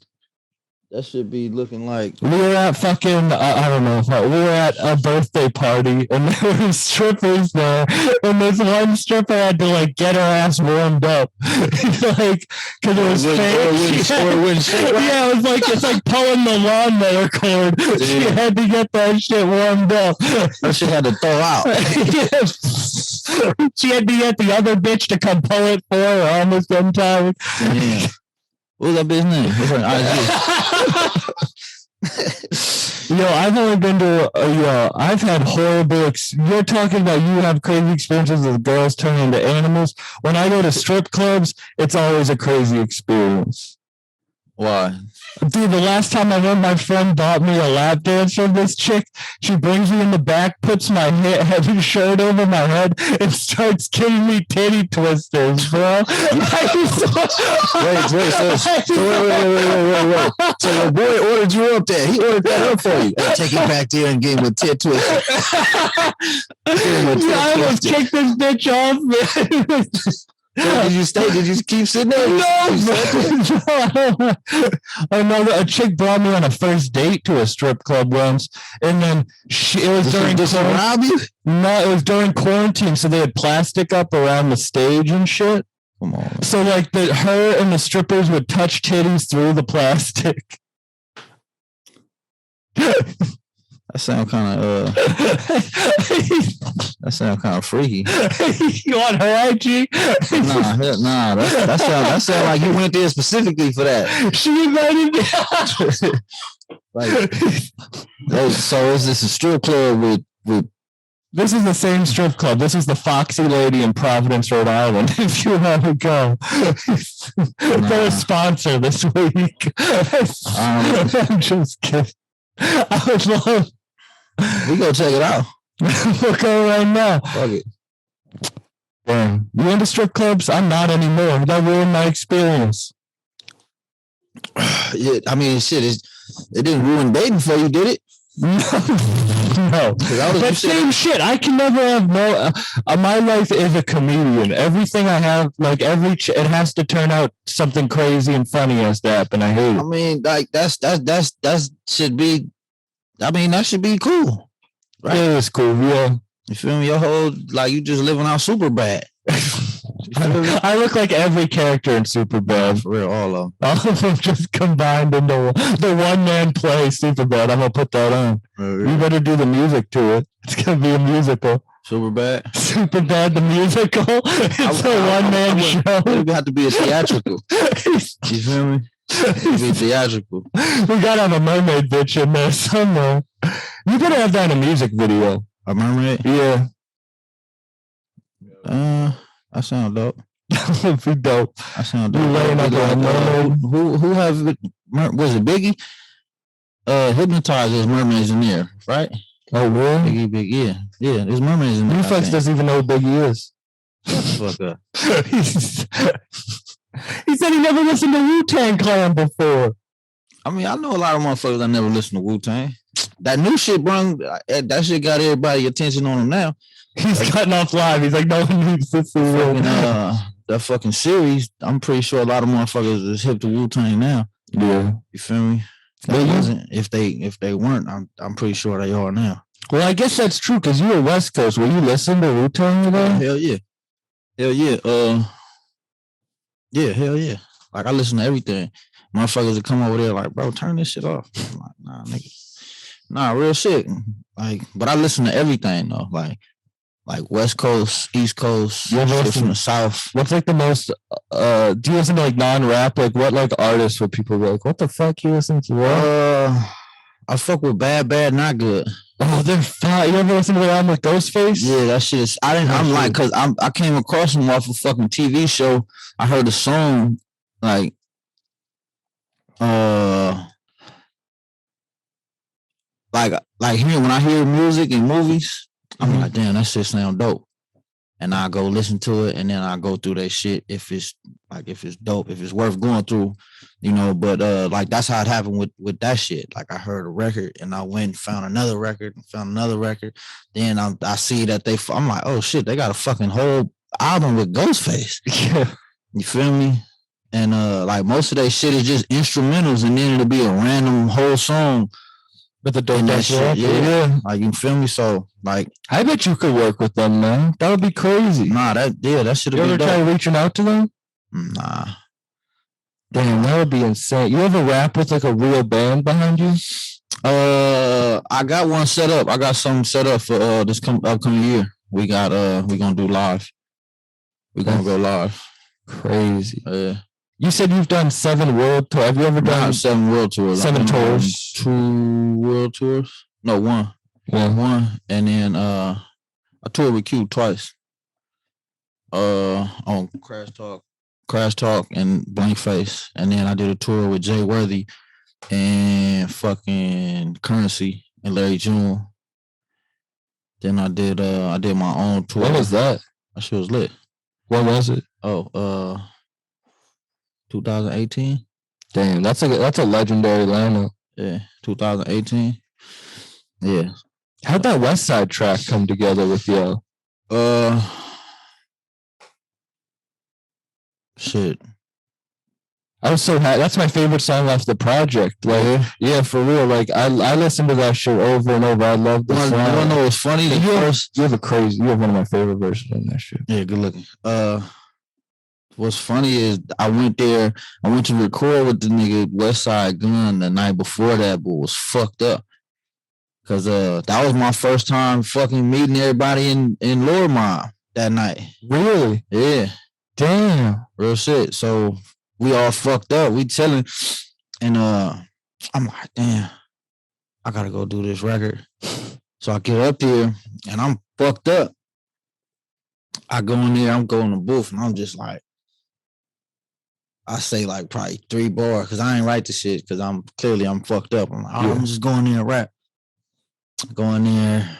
Speaker 6: That should be looking like.
Speaker 5: We were at fucking, I don't know, we were at a birthday party and there were strippers there. And this one stripper had to like get her ass warmed up. Like, because it was fake. Yeah, it was like, it's like pulling the lawnmower cord. She had to get that shit warmed up.
Speaker 6: That shit had to thaw out.
Speaker 5: She had to get the other bitch to come pull it for her almost one time.
Speaker 6: Yeah. What was that bitch name? What's her IG?
Speaker 5: Yo, I've only been to, I've had horrible, you're talking about you have crazy experiences with girls turning into animals. When I go to strip clubs, it's always a crazy experience.
Speaker 6: Why?
Speaker 5: Dude, the last time I went, my friend bought me a lap dance from this chick. She brings me in the back, puts my heavy shirt over my head, and starts giving me titty twisters, bro.
Speaker 6: Wait. So your boy ordered you up there. He ordered that up for you. I'll take it back there and give him a tit twister.
Speaker 5: I almost kicked this bitch off, man.
Speaker 6: So did you stay? Did you keep sitting there?
Speaker 5: No. A chick brought me on a first date to a strip club once, and then it was during quarantine. No, it was during quarantine, so they had plastic up around the stage and shit.
Speaker 6: Come on. Man.
Speaker 5: So like her and the strippers would touch titties through the plastic.
Speaker 6: That sound kind of that sound kind of freaky.
Speaker 5: You want her IG?
Speaker 6: Nah. That sound like you went there specifically for that.
Speaker 5: She invited me.
Speaker 6: So is this a strip club with?
Speaker 5: This is the same strip club. This is the Foxy Lady in Providence, Rhode Island. If you want to go, they're a sponsor this week. I'm just kidding. I would love.
Speaker 6: We go check it out.
Speaker 5: We'll go right now.
Speaker 6: Fuck it.
Speaker 5: Damn. You into strip clubs? I'm not anymore. That ruined my experience.
Speaker 6: Yeah, I mean, shit. It didn't ruin dating for you, did it?
Speaker 5: No. But same shit. I can never have my life is a comedian. Everything I have, like it has to turn out something crazy and funny has to happen. I hate it.
Speaker 6: I mean, like that should be. I mean, that should be cool, right?
Speaker 5: Yeah, it's cool. Yeah,
Speaker 6: you feel me? Your whole like you just living out super bad.
Speaker 5: I look like every character in Superbad.
Speaker 6: For real, all of them.
Speaker 5: All of them just combined into the one-man play Superbad. I'm gonna put that on. You better do the music to it. It's gonna be a musical.
Speaker 6: Superbad.
Speaker 5: Superbad the musical. It's a one-man show.
Speaker 6: It have to be a theatrical. You feel me? Be theatrical.
Speaker 5: We gotta have a mermaid bitch in there somewhere. You gotta have that in a music video.
Speaker 6: A mermaid?
Speaker 5: Yeah.
Speaker 6: That sound dope.
Speaker 5: That would be dope.
Speaker 6: That sound dope.
Speaker 5: You laying up on a mermaid.
Speaker 6: Who have was it Biggie? Hypnotized there's mermaids in there, right?
Speaker 5: Oh really?
Speaker 6: Biggie, yeah. There's mermaids in there.
Speaker 5: You fucks doesn't even know who Biggie is.
Speaker 6: Shut the fuck up.
Speaker 5: He said he never listened to Wu-Tang Clan before.
Speaker 6: I mean, I know a lot of motherfuckers that never listen to Wu-Tang. That new shit, bro, that shit got everybody attention on him now.
Speaker 5: He's cutting off live. He's like, no one needs to see
Speaker 6: that fucking series. I'm pretty sure a lot of motherfuckers is hip to Wu-Tang now.
Speaker 5: Yeah.
Speaker 6: You feel me? If they weren't, I'm pretty sure they are now.
Speaker 5: Well, I guess that's true because you were West Coast. Will you listen to Wu-Tang today?
Speaker 6: Hell yeah. Yeah, hell yeah. Like I listen to everything. Motherfuckers that come over there like, bro, turn this shit off. I'm like, nah, nigga. Nah, real shit. Like, but I listen to everything though. Like West Coast, East Coast, shit from the South.
Speaker 5: What's like the most do you listen to like non-rap? Like what like artists would people be like, what the fuck you listen to?
Speaker 6: I fuck with Bad, Not Good.
Speaker 5: Oh, they're fine. You ever listen to the album with Ghostface?
Speaker 6: Yeah, that shit is. I came across them off a fucking TV show. I heard the song like here when I hear music and movies, I'm like, damn, that shit sound dope. And I go listen to it, and then I go through that shit if it's dope, if it's worth going through, you know. But like that's how it happened with that shit. Like I heard a record, and I went and found another record, Then I see that I'm like, oh shit, they got a fucking whole album with Ghostface.
Speaker 5: Yeah.
Speaker 6: You feel me? And like most of that shit is just instrumentals, and then it'll be a random whole song.
Speaker 5: But the dope
Speaker 6: And that
Speaker 5: ass
Speaker 6: shit,
Speaker 5: rapper,
Speaker 6: yeah. Like you feel me? So like,
Speaker 5: I bet you could work with them, man. That would be crazy.
Speaker 6: nah, that should
Speaker 5: You
Speaker 6: have
Speaker 5: ever
Speaker 6: been
Speaker 5: try
Speaker 6: dope.
Speaker 5: reaching out to them?
Speaker 6: Nah.
Speaker 5: Damn, that would be insane. You ever rap with like a real band behind you?
Speaker 6: I got one set up. I got something set up for this upcoming year. We gonna do live. We're gonna go live.
Speaker 5: Crazy.
Speaker 6: Yeah.
Speaker 5: You said you've done 7 world tours. Have you ever done
Speaker 6: 7 world tours?
Speaker 5: 7 tours?
Speaker 6: 2 world tours? No, 1.
Speaker 5: Yeah.
Speaker 6: 1. And then I toured with Q twice. On Crash Talk and Blank Face. And then I did a tour with Jay Worthy and fucking Currency and Larry June. Then I did my own tour.
Speaker 5: What was that?
Speaker 6: That shit was lit.
Speaker 5: What was it?
Speaker 6: 2018.
Speaker 5: Damn, that's a legendary lineup.
Speaker 6: Yeah, 2018. Yeah.
Speaker 5: How'd that West Side track come together with you?
Speaker 6: Shit.
Speaker 5: I was so happy. That's my favorite song off the project. Like, yeah, for real. Like, I listened to that shit over and over. I love the song.
Speaker 6: You wanna know what's funny?
Speaker 5: You have one of my favorite verses on that shit.
Speaker 6: Yeah, good looking. What's funny is I went to record with the nigga Westside Gun the night before that, but was fucked up. Cause that was my first time fucking meeting everybody in Lord Mob that night.
Speaker 5: Really?
Speaker 6: Yeah.
Speaker 5: Damn.
Speaker 6: Real shit. So we all fucked up. We chilling. And I'm like, damn, I gotta go do this record. So I get up there and I'm fucked up. I go in there, I'm going to the booth, and I'm just like, I say like probably 3 bars because I ain't write the shit because I'm fucked up. I'm like, I'm just going there and rap. Go in there.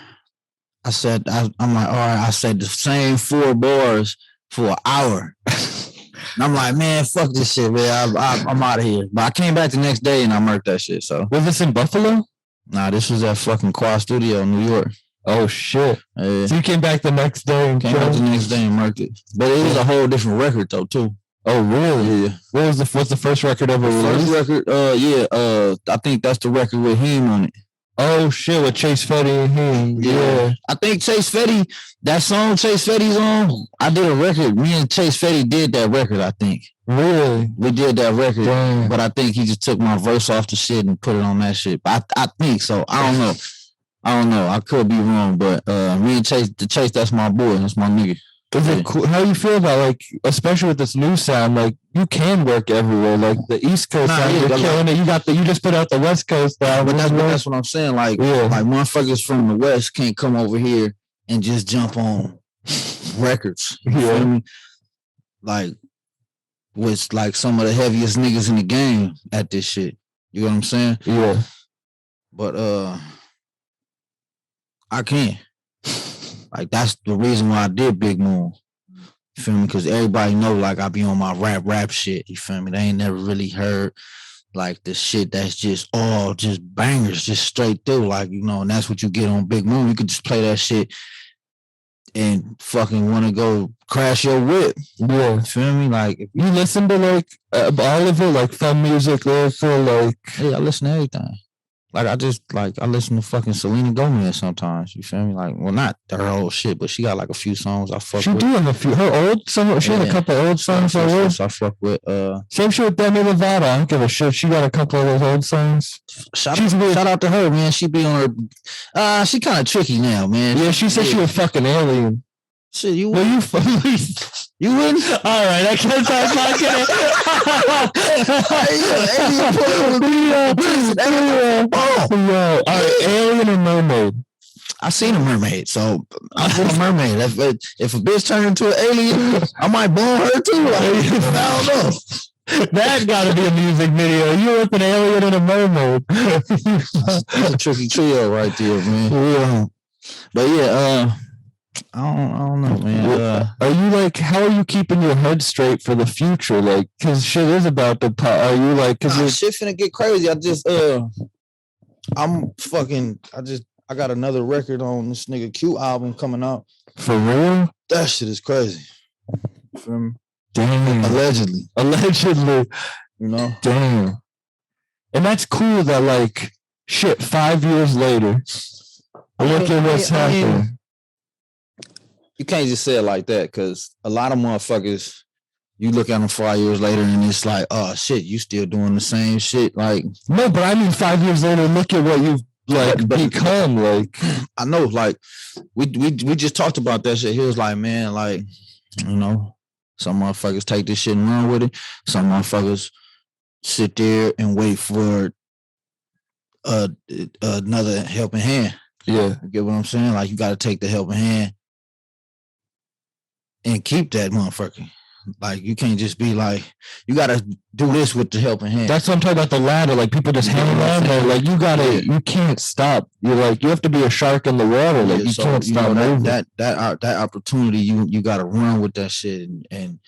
Speaker 6: I said, I'm like, all right, I said the same 4 bars for an hour. And I'm like, man, fuck this shit, man. I'm out of here. But I came back the next day and I murked that shit. So
Speaker 5: was this in Buffalo?
Speaker 6: Nah, this was at fucking Quad Studio in New York.
Speaker 5: Oh shit. So you came back the next day and
Speaker 6: murked it. But it was a whole different record though, too.
Speaker 5: Oh really? Yeah. What's the first record ever released?
Speaker 6: First record, I think that's the record with him on it.
Speaker 5: Oh shit, with Chase Fetty and him. Yeah.
Speaker 6: I think Chase Fetty, that song Chase Fetty's on, I did a record. Me and Chase Fetty did that record, I think.
Speaker 5: Really?
Speaker 6: We did that record.
Speaker 5: Damn.
Speaker 6: But I think he just took my verse off the shit and put it on that shit. But I think so. I don't know. I could be wrong, but me and Chase, that's my boy. That's my nigga.
Speaker 5: Is it cool? How you feel about, like, especially with this new sound, like, you can work everywhere. Like, the East Coast sound, you're killing it. You just put out the West Coast sound.
Speaker 6: But that's what I'm saying. Like, like motherfuckers from the West can't come over here and just jump on records. You feel me? Like, with like some of the heaviest niggas in the game at this shit. You know what I'm saying?
Speaker 5: Yeah.
Speaker 6: But I can't. Like, that's the reason why I did Big Moon. You feel me? Because everybody know, like, I be on my rap shit. You feel me? They ain't never really heard, like, the shit that's just all just bangers, just straight through. Like, you know, and that's what you get on Big Moon. You could just play that shit and fucking want to go crash your whip.
Speaker 5: Yeah.
Speaker 6: You feel me? Like, if
Speaker 5: you listen to, like, all of it, like, fun music, lyrical, like...
Speaker 6: Yeah, I listen to everything. Like, I listen to fucking Selena Gomez sometimes. You feel me? Like, well, not her whole shit, but she got like a few songs I fuck with.
Speaker 5: She do have a few. Her old songs. She had a couple old songs.
Speaker 6: I fuck with.
Speaker 5: Same shit with Demi Lovato. I don't give a shit. She got a couple of those old songs.
Speaker 6: Shout out to her, man. She be on her. She kind of tricky now, man.
Speaker 5: Yeah, she said she was fucking alien.
Speaker 6: Shit, you
Speaker 5: wouldn't?
Speaker 6: You wouldn't?
Speaker 5: All right, I can't talk like it. All right, alien or mermaid?
Speaker 6: I seen a mermaid, so I'm a mermaid. If a bitch turned into an alien, I might bone her too. Like, I don't know.
Speaker 5: That gotta be a music video. You with an alien and a mermaid.
Speaker 6: That's a tricky trio right there, man. Yeah. But yeah, I don't know, man.
Speaker 5: Are you like, how are you keeping your head straight for the future? Like, cause shit is about to pop. Are you like, cause
Speaker 6: shit finna get crazy. I got another record on this nigga Q album coming out.
Speaker 5: For real?
Speaker 6: That shit is crazy.
Speaker 5: Damn.
Speaker 6: Allegedly. You know?
Speaker 5: Damn. And that's cool that, like, shit, 5 years later, look at what's happening.
Speaker 6: You can't just say it like that, because a lot of motherfuckers, you look at them 5 years later and it's like, oh shit, you still doing the same shit. Like,
Speaker 5: no, but I mean 5 years later, look at what you've like become. Like,
Speaker 6: I know, like we just talked about that shit. He was like, man, like, you know, some motherfuckers take this shit and run with it. Some motherfuckers sit there and wait for another helping hand.
Speaker 5: Yeah,
Speaker 6: you get what I'm saying? Like, you got to take the helping hand and keep that motherfucker. Like, you can't just be like, you got to do this with the helping hand.
Speaker 5: That's what I'm talking about, the ladder. Like, people just hang on there. Like, you can't stop. You're like, you have to be a shark in the water. Like, you can't stop moving.
Speaker 6: That opportunity, you got to run with that shit. And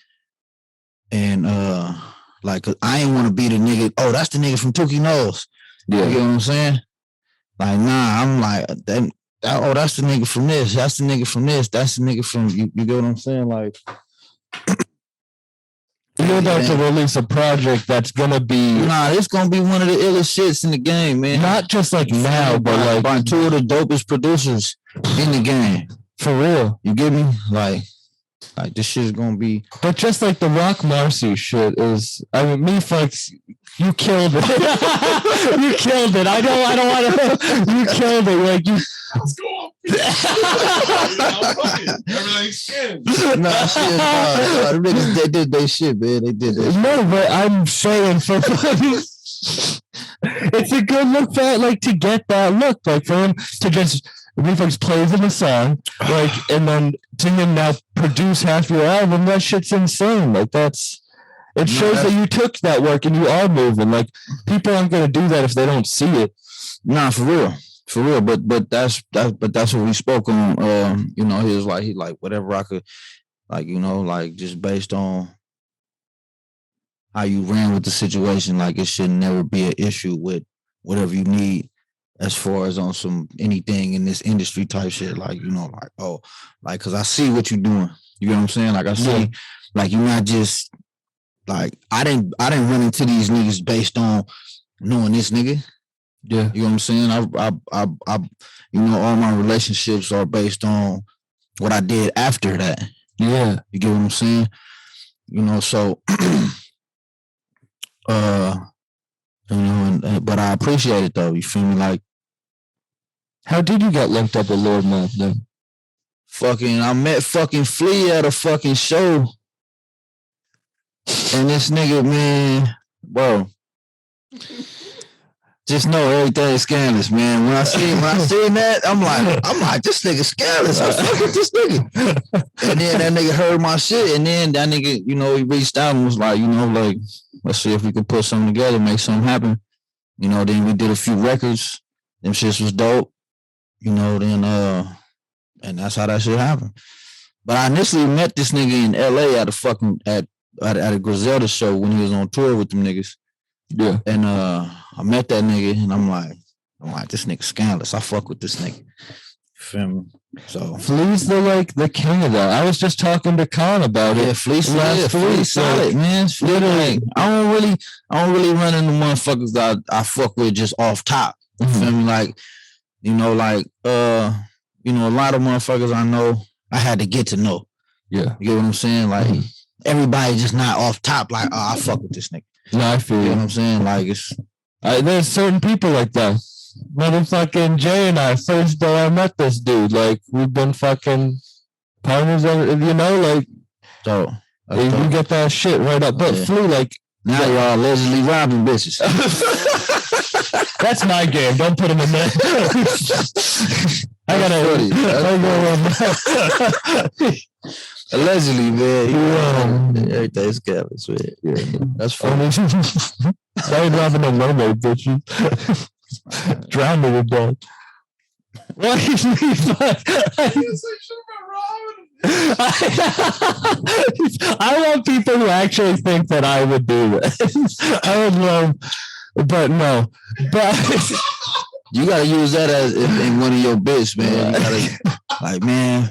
Speaker 6: like, 'cause I ain't want to be the nigga, oh, that's the nigga from Tukey Knowles. Yeah. You get what I'm saying? Like, nah, I'm like, oh, that's the nigga from this. That's the nigga from this. That's the nigga from, you get what I'm saying? Like,
Speaker 5: you're about to release a project that's gonna be
Speaker 6: it's gonna be one of the illest shits in the game, man.
Speaker 5: Not just like now, but like
Speaker 6: by two of the dopest producers in the game.
Speaker 5: For real.
Speaker 6: You get me? Like this shit is gonna be.
Speaker 5: But just like the Rock Marcy shit is, I mean, me fucks, you killed it. You killed it. I don't want to. You killed it. Like, you.
Speaker 3: Let's go on. Everything's good.
Speaker 6: Nah, shit. The niggas, they did their shit, man. They did that shit.
Speaker 5: No, but I'm saying for it's a good look for it, like, to get that look, like, for him to just Reflex plays in the song, like, and then to him now produce half your album. That shit's insane. Like, that's. It shows that you took that work and you are moving. Like, people aren't gonna do that if they don't see it.
Speaker 6: Nah, for real. But that's what we spoke on. You know, he like whatever I could, like, you know, like, just based on how you ran with the situation, like, it should never be an issue with whatever you need as far as on some anything in this industry type shit. Like, you know, like, oh, like, cause I see what you're doing. You know what I'm saying? Like, I see, like, you're not just like, I didn't run into these niggas based on knowing this nigga.
Speaker 5: Yeah.
Speaker 6: You know what I'm saying? I you know, all my relationships are based on what I did after that.
Speaker 5: Yeah.
Speaker 6: You get what I'm saying? You know, so you know, but I appreciate it though. You feel me? Like,
Speaker 5: how did you get linked up with Lord Mobb then?
Speaker 6: I met fucking Flea at a fucking show. And this nigga, man, bro, just know everything's scandalous, man. When I seen that, I'm like, this nigga scandalous. I fuck with this nigga. And then that nigga heard my shit, and then that nigga, you know, he reached out and was like, you know, like, let's see if we could put something together, make something happen. You know, then we did a few records. Them shits was dope. You know, then and that's how that shit happened. But I initially met this nigga in LA at a Griselda show when he was on tour with them niggas.
Speaker 5: Yeah.
Speaker 6: And I met that nigga and I'm like, this nigga scandalous. I fuck with this nigga. You feel me? So
Speaker 5: Flea's the king of that. I was just talking to Khan about it.
Speaker 6: Flea solid, man. Literally, I don't really run into motherfuckers that I fuck with just off top. You feel me? Like, you know, like you know, a lot of motherfuckers I know, I had to get to know.
Speaker 5: Yeah.
Speaker 6: You get what I'm saying? Like, everybody just not off top, like, oh, I fuck with this nigga.
Speaker 5: No, I feel
Speaker 6: you know what I'm saying? Like, it's
Speaker 5: there's certain people like that. Motherfucking Jay and I, first day I met this dude, like, we've been fucking partners, you know, like,
Speaker 6: so
Speaker 5: you get that shit right up. But Flea, like,
Speaker 6: now y'all allegedly robbing bitches.
Speaker 5: That's my game. Don't put him in there. I gotta.
Speaker 6: Allegedly, man. Everything's careless, man. Yeah, that's funny.
Speaker 5: I ain't robbing no mermaid bitches. Drown me to death. What is me? I want people who actually think that I would do this. I would love, but no. But
Speaker 6: you gotta use that as in one of your bits, man. You gotta, like, man,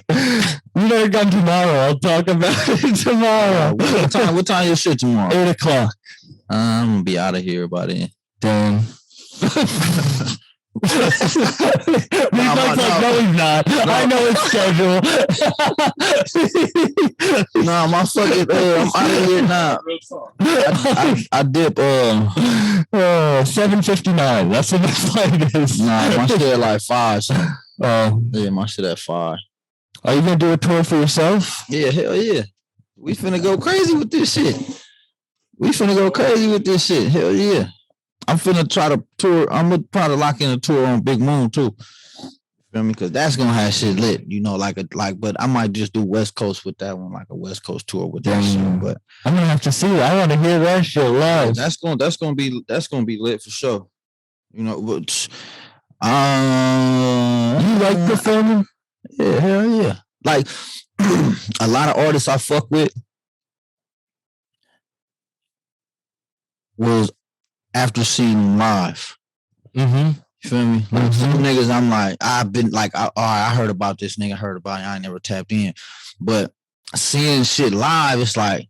Speaker 5: You better come tomorrow. I'll talk about it tomorrow.
Speaker 6: What time your shit tomorrow?
Speaker 5: 8:00.
Speaker 6: I'm gonna be out of here by then.
Speaker 5: Damn. No, he's not. I know his schedule.
Speaker 6: No, my fucking I'm out of here now. I dip
Speaker 5: 7:59. That's what the flight is.
Speaker 6: Nah, my shit at like 5. So.
Speaker 5: Oh,
Speaker 6: Yeah, my shit at 5.
Speaker 5: are you gonna do a tour for yourself?
Speaker 6: Yeah, hell yeah. We finna go crazy with this shit. Hell yeah. I'm finna try to tour. I'm gonna try to lock in a tour on Big Moon too. Feel me? Because that's gonna have shit lit. You know, but I might just do West Coast with that one, like a West Coast tour with that shit. But
Speaker 5: I'm gonna have to see it. I want to hear that shit live.
Speaker 6: that's gonna be lit for sure. You know, but
Speaker 5: You like performing?
Speaker 6: Yeah, hell yeah. Like a lot of artists I fuck with was after seeing them live.
Speaker 5: Mm-hmm.
Speaker 6: You feel me? Like some niggas, I'm like, I've been like, I heard about this nigga, heard about it. I ain't never tapped in. But seeing shit live, it's like,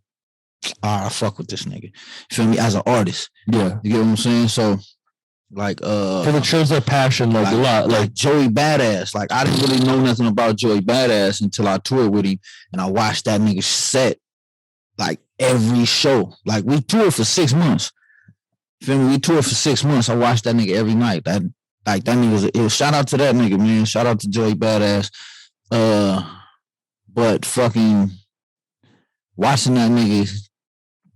Speaker 6: I fuck with this nigga. You feel me? As an artist.
Speaker 5: Yeah.
Speaker 6: You get what I'm saying? So, like,
Speaker 5: because it shows their passion like a lot.
Speaker 6: Like Joey Badass. Like, I didn't really know nothing about Joey Badass until I toured with him and I watched that nigga set like every show. Like, we toured for 6 months. Feel me? We toured for 6 months. I watched that nigga every night. That nigga's shout out to that nigga, man. Shout out to Joey Badass. But fucking watching that nigga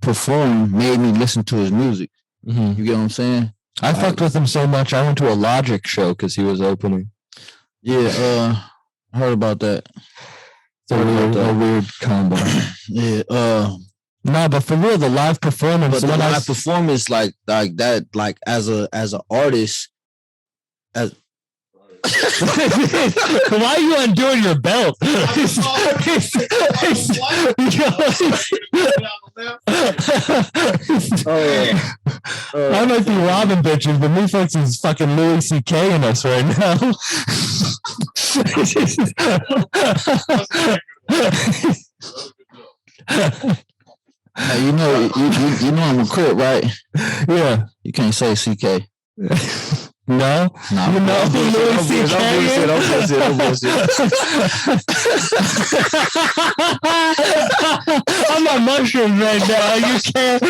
Speaker 6: perform made me listen to his music.
Speaker 5: Mm-hmm.
Speaker 6: You get what I'm saying?
Speaker 5: I fucked with him so much. I went to a Logic show because he was opening.
Speaker 6: Yeah, I heard about that.
Speaker 5: It's a weird combo.
Speaker 6: Yeah,
Speaker 5: no, but for real, the live performance.
Speaker 6: But the live performance, like that, like as an artist, as
Speaker 5: why are you undoing your belt? I might be robbing bitches, but me folks is fucking Louis C.K. in us right now.
Speaker 6: Hey, you know I'm a Crip, right?
Speaker 5: Yeah.
Speaker 6: You can't say CK.
Speaker 5: No?
Speaker 6: No.
Speaker 5: You know who Louis C.K. I'm on mushrooms right now. You can't.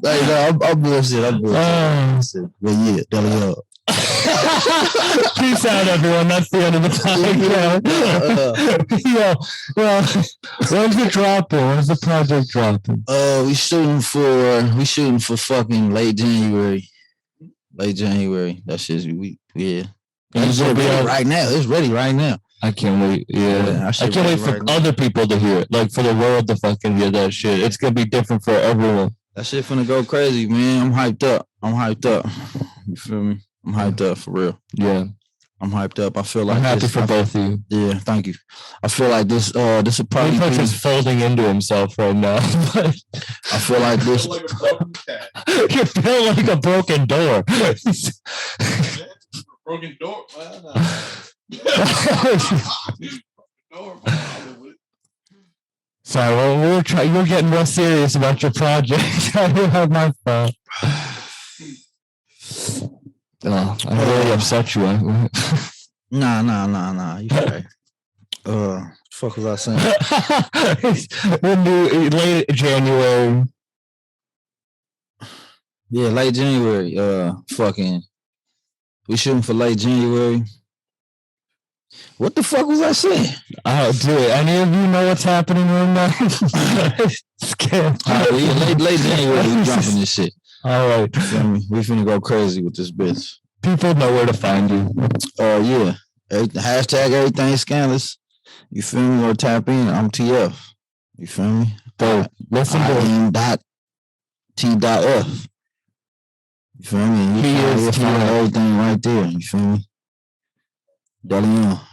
Speaker 6: Like, no, I'm bullshit. But yeah, Dolly up.
Speaker 5: Peace out, everyone. That's the end of the podcast. Well, when's it dropping? When's the project dropping?
Speaker 6: We shooting for fucking late January. That shit's yeah. It's ready right now. It's ready right now.
Speaker 5: I can't wait. Yeah, I can't wait for other people to hear it. Like for the world to fucking hear that shit. It's gonna be different for everyone.
Speaker 6: That shit finna go crazy, man. I'm hyped up. You feel me? I'm hyped up for real.
Speaker 5: Yeah.
Speaker 6: I'm hyped up. I feel like
Speaker 5: I'm happy for both of you.
Speaker 6: Yeah, thank you. I feel like this will probably be
Speaker 5: just folding into himself right now.
Speaker 6: I feel like this.
Speaker 5: You feel like a broken door.
Speaker 3: Broken door.
Speaker 5: Sorry, we'll try. You're getting real serious about your project. I don't have my phone. Oh, I really upset you.
Speaker 6: Nah. You okay? Fuck was I saying?
Speaker 5: We'll do late January.
Speaker 6: Yeah, late January. Fucking. We shooting for late January. What the fuck was I saying?
Speaker 5: Oh, dude, any of you know what's happening right now? Scared.
Speaker 6: Late January, we dropping this shit.
Speaker 5: All right.
Speaker 6: We finna go crazy with this bitch.
Speaker 5: People know where to find you.
Speaker 6: Yeah. Hashtag everything scandalous. You feel me? Or tap in. I'm TF. You feel me?
Speaker 5: Listen to
Speaker 6: T.F. You feel me? You find everything right there. You feel me?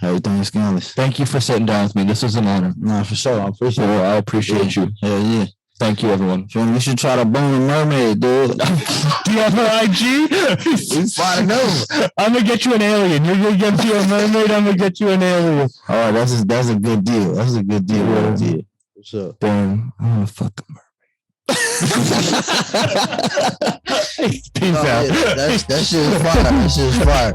Speaker 6: Everything is scandalous.
Speaker 5: Thank you for sitting down with me. This was an honor.
Speaker 6: Nah, for sure. I appreciate it.
Speaker 5: I appreciate you.
Speaker 6: Hell yeah.
Speaker 5: Thank you, everyone.
Speaker 6: We should try to bone a mermaid, dude.
Speaker 5: Do you have her IG?
Speaker 6: We find out.
Speaker 5: I'm gonna get you an alien. You're gonna get you a mermaid. I'm gonna get you an alien.
Speaker 6: All right, that's a good deal. That's a good deal.
Speaker 5: Yeah.
Speaker 6: Good deal. What's up?
Speaker 5: Damn, I'm gonna fuck a mermaid. Peace out.
Speaker 6: That shit is fire. That shit is fire.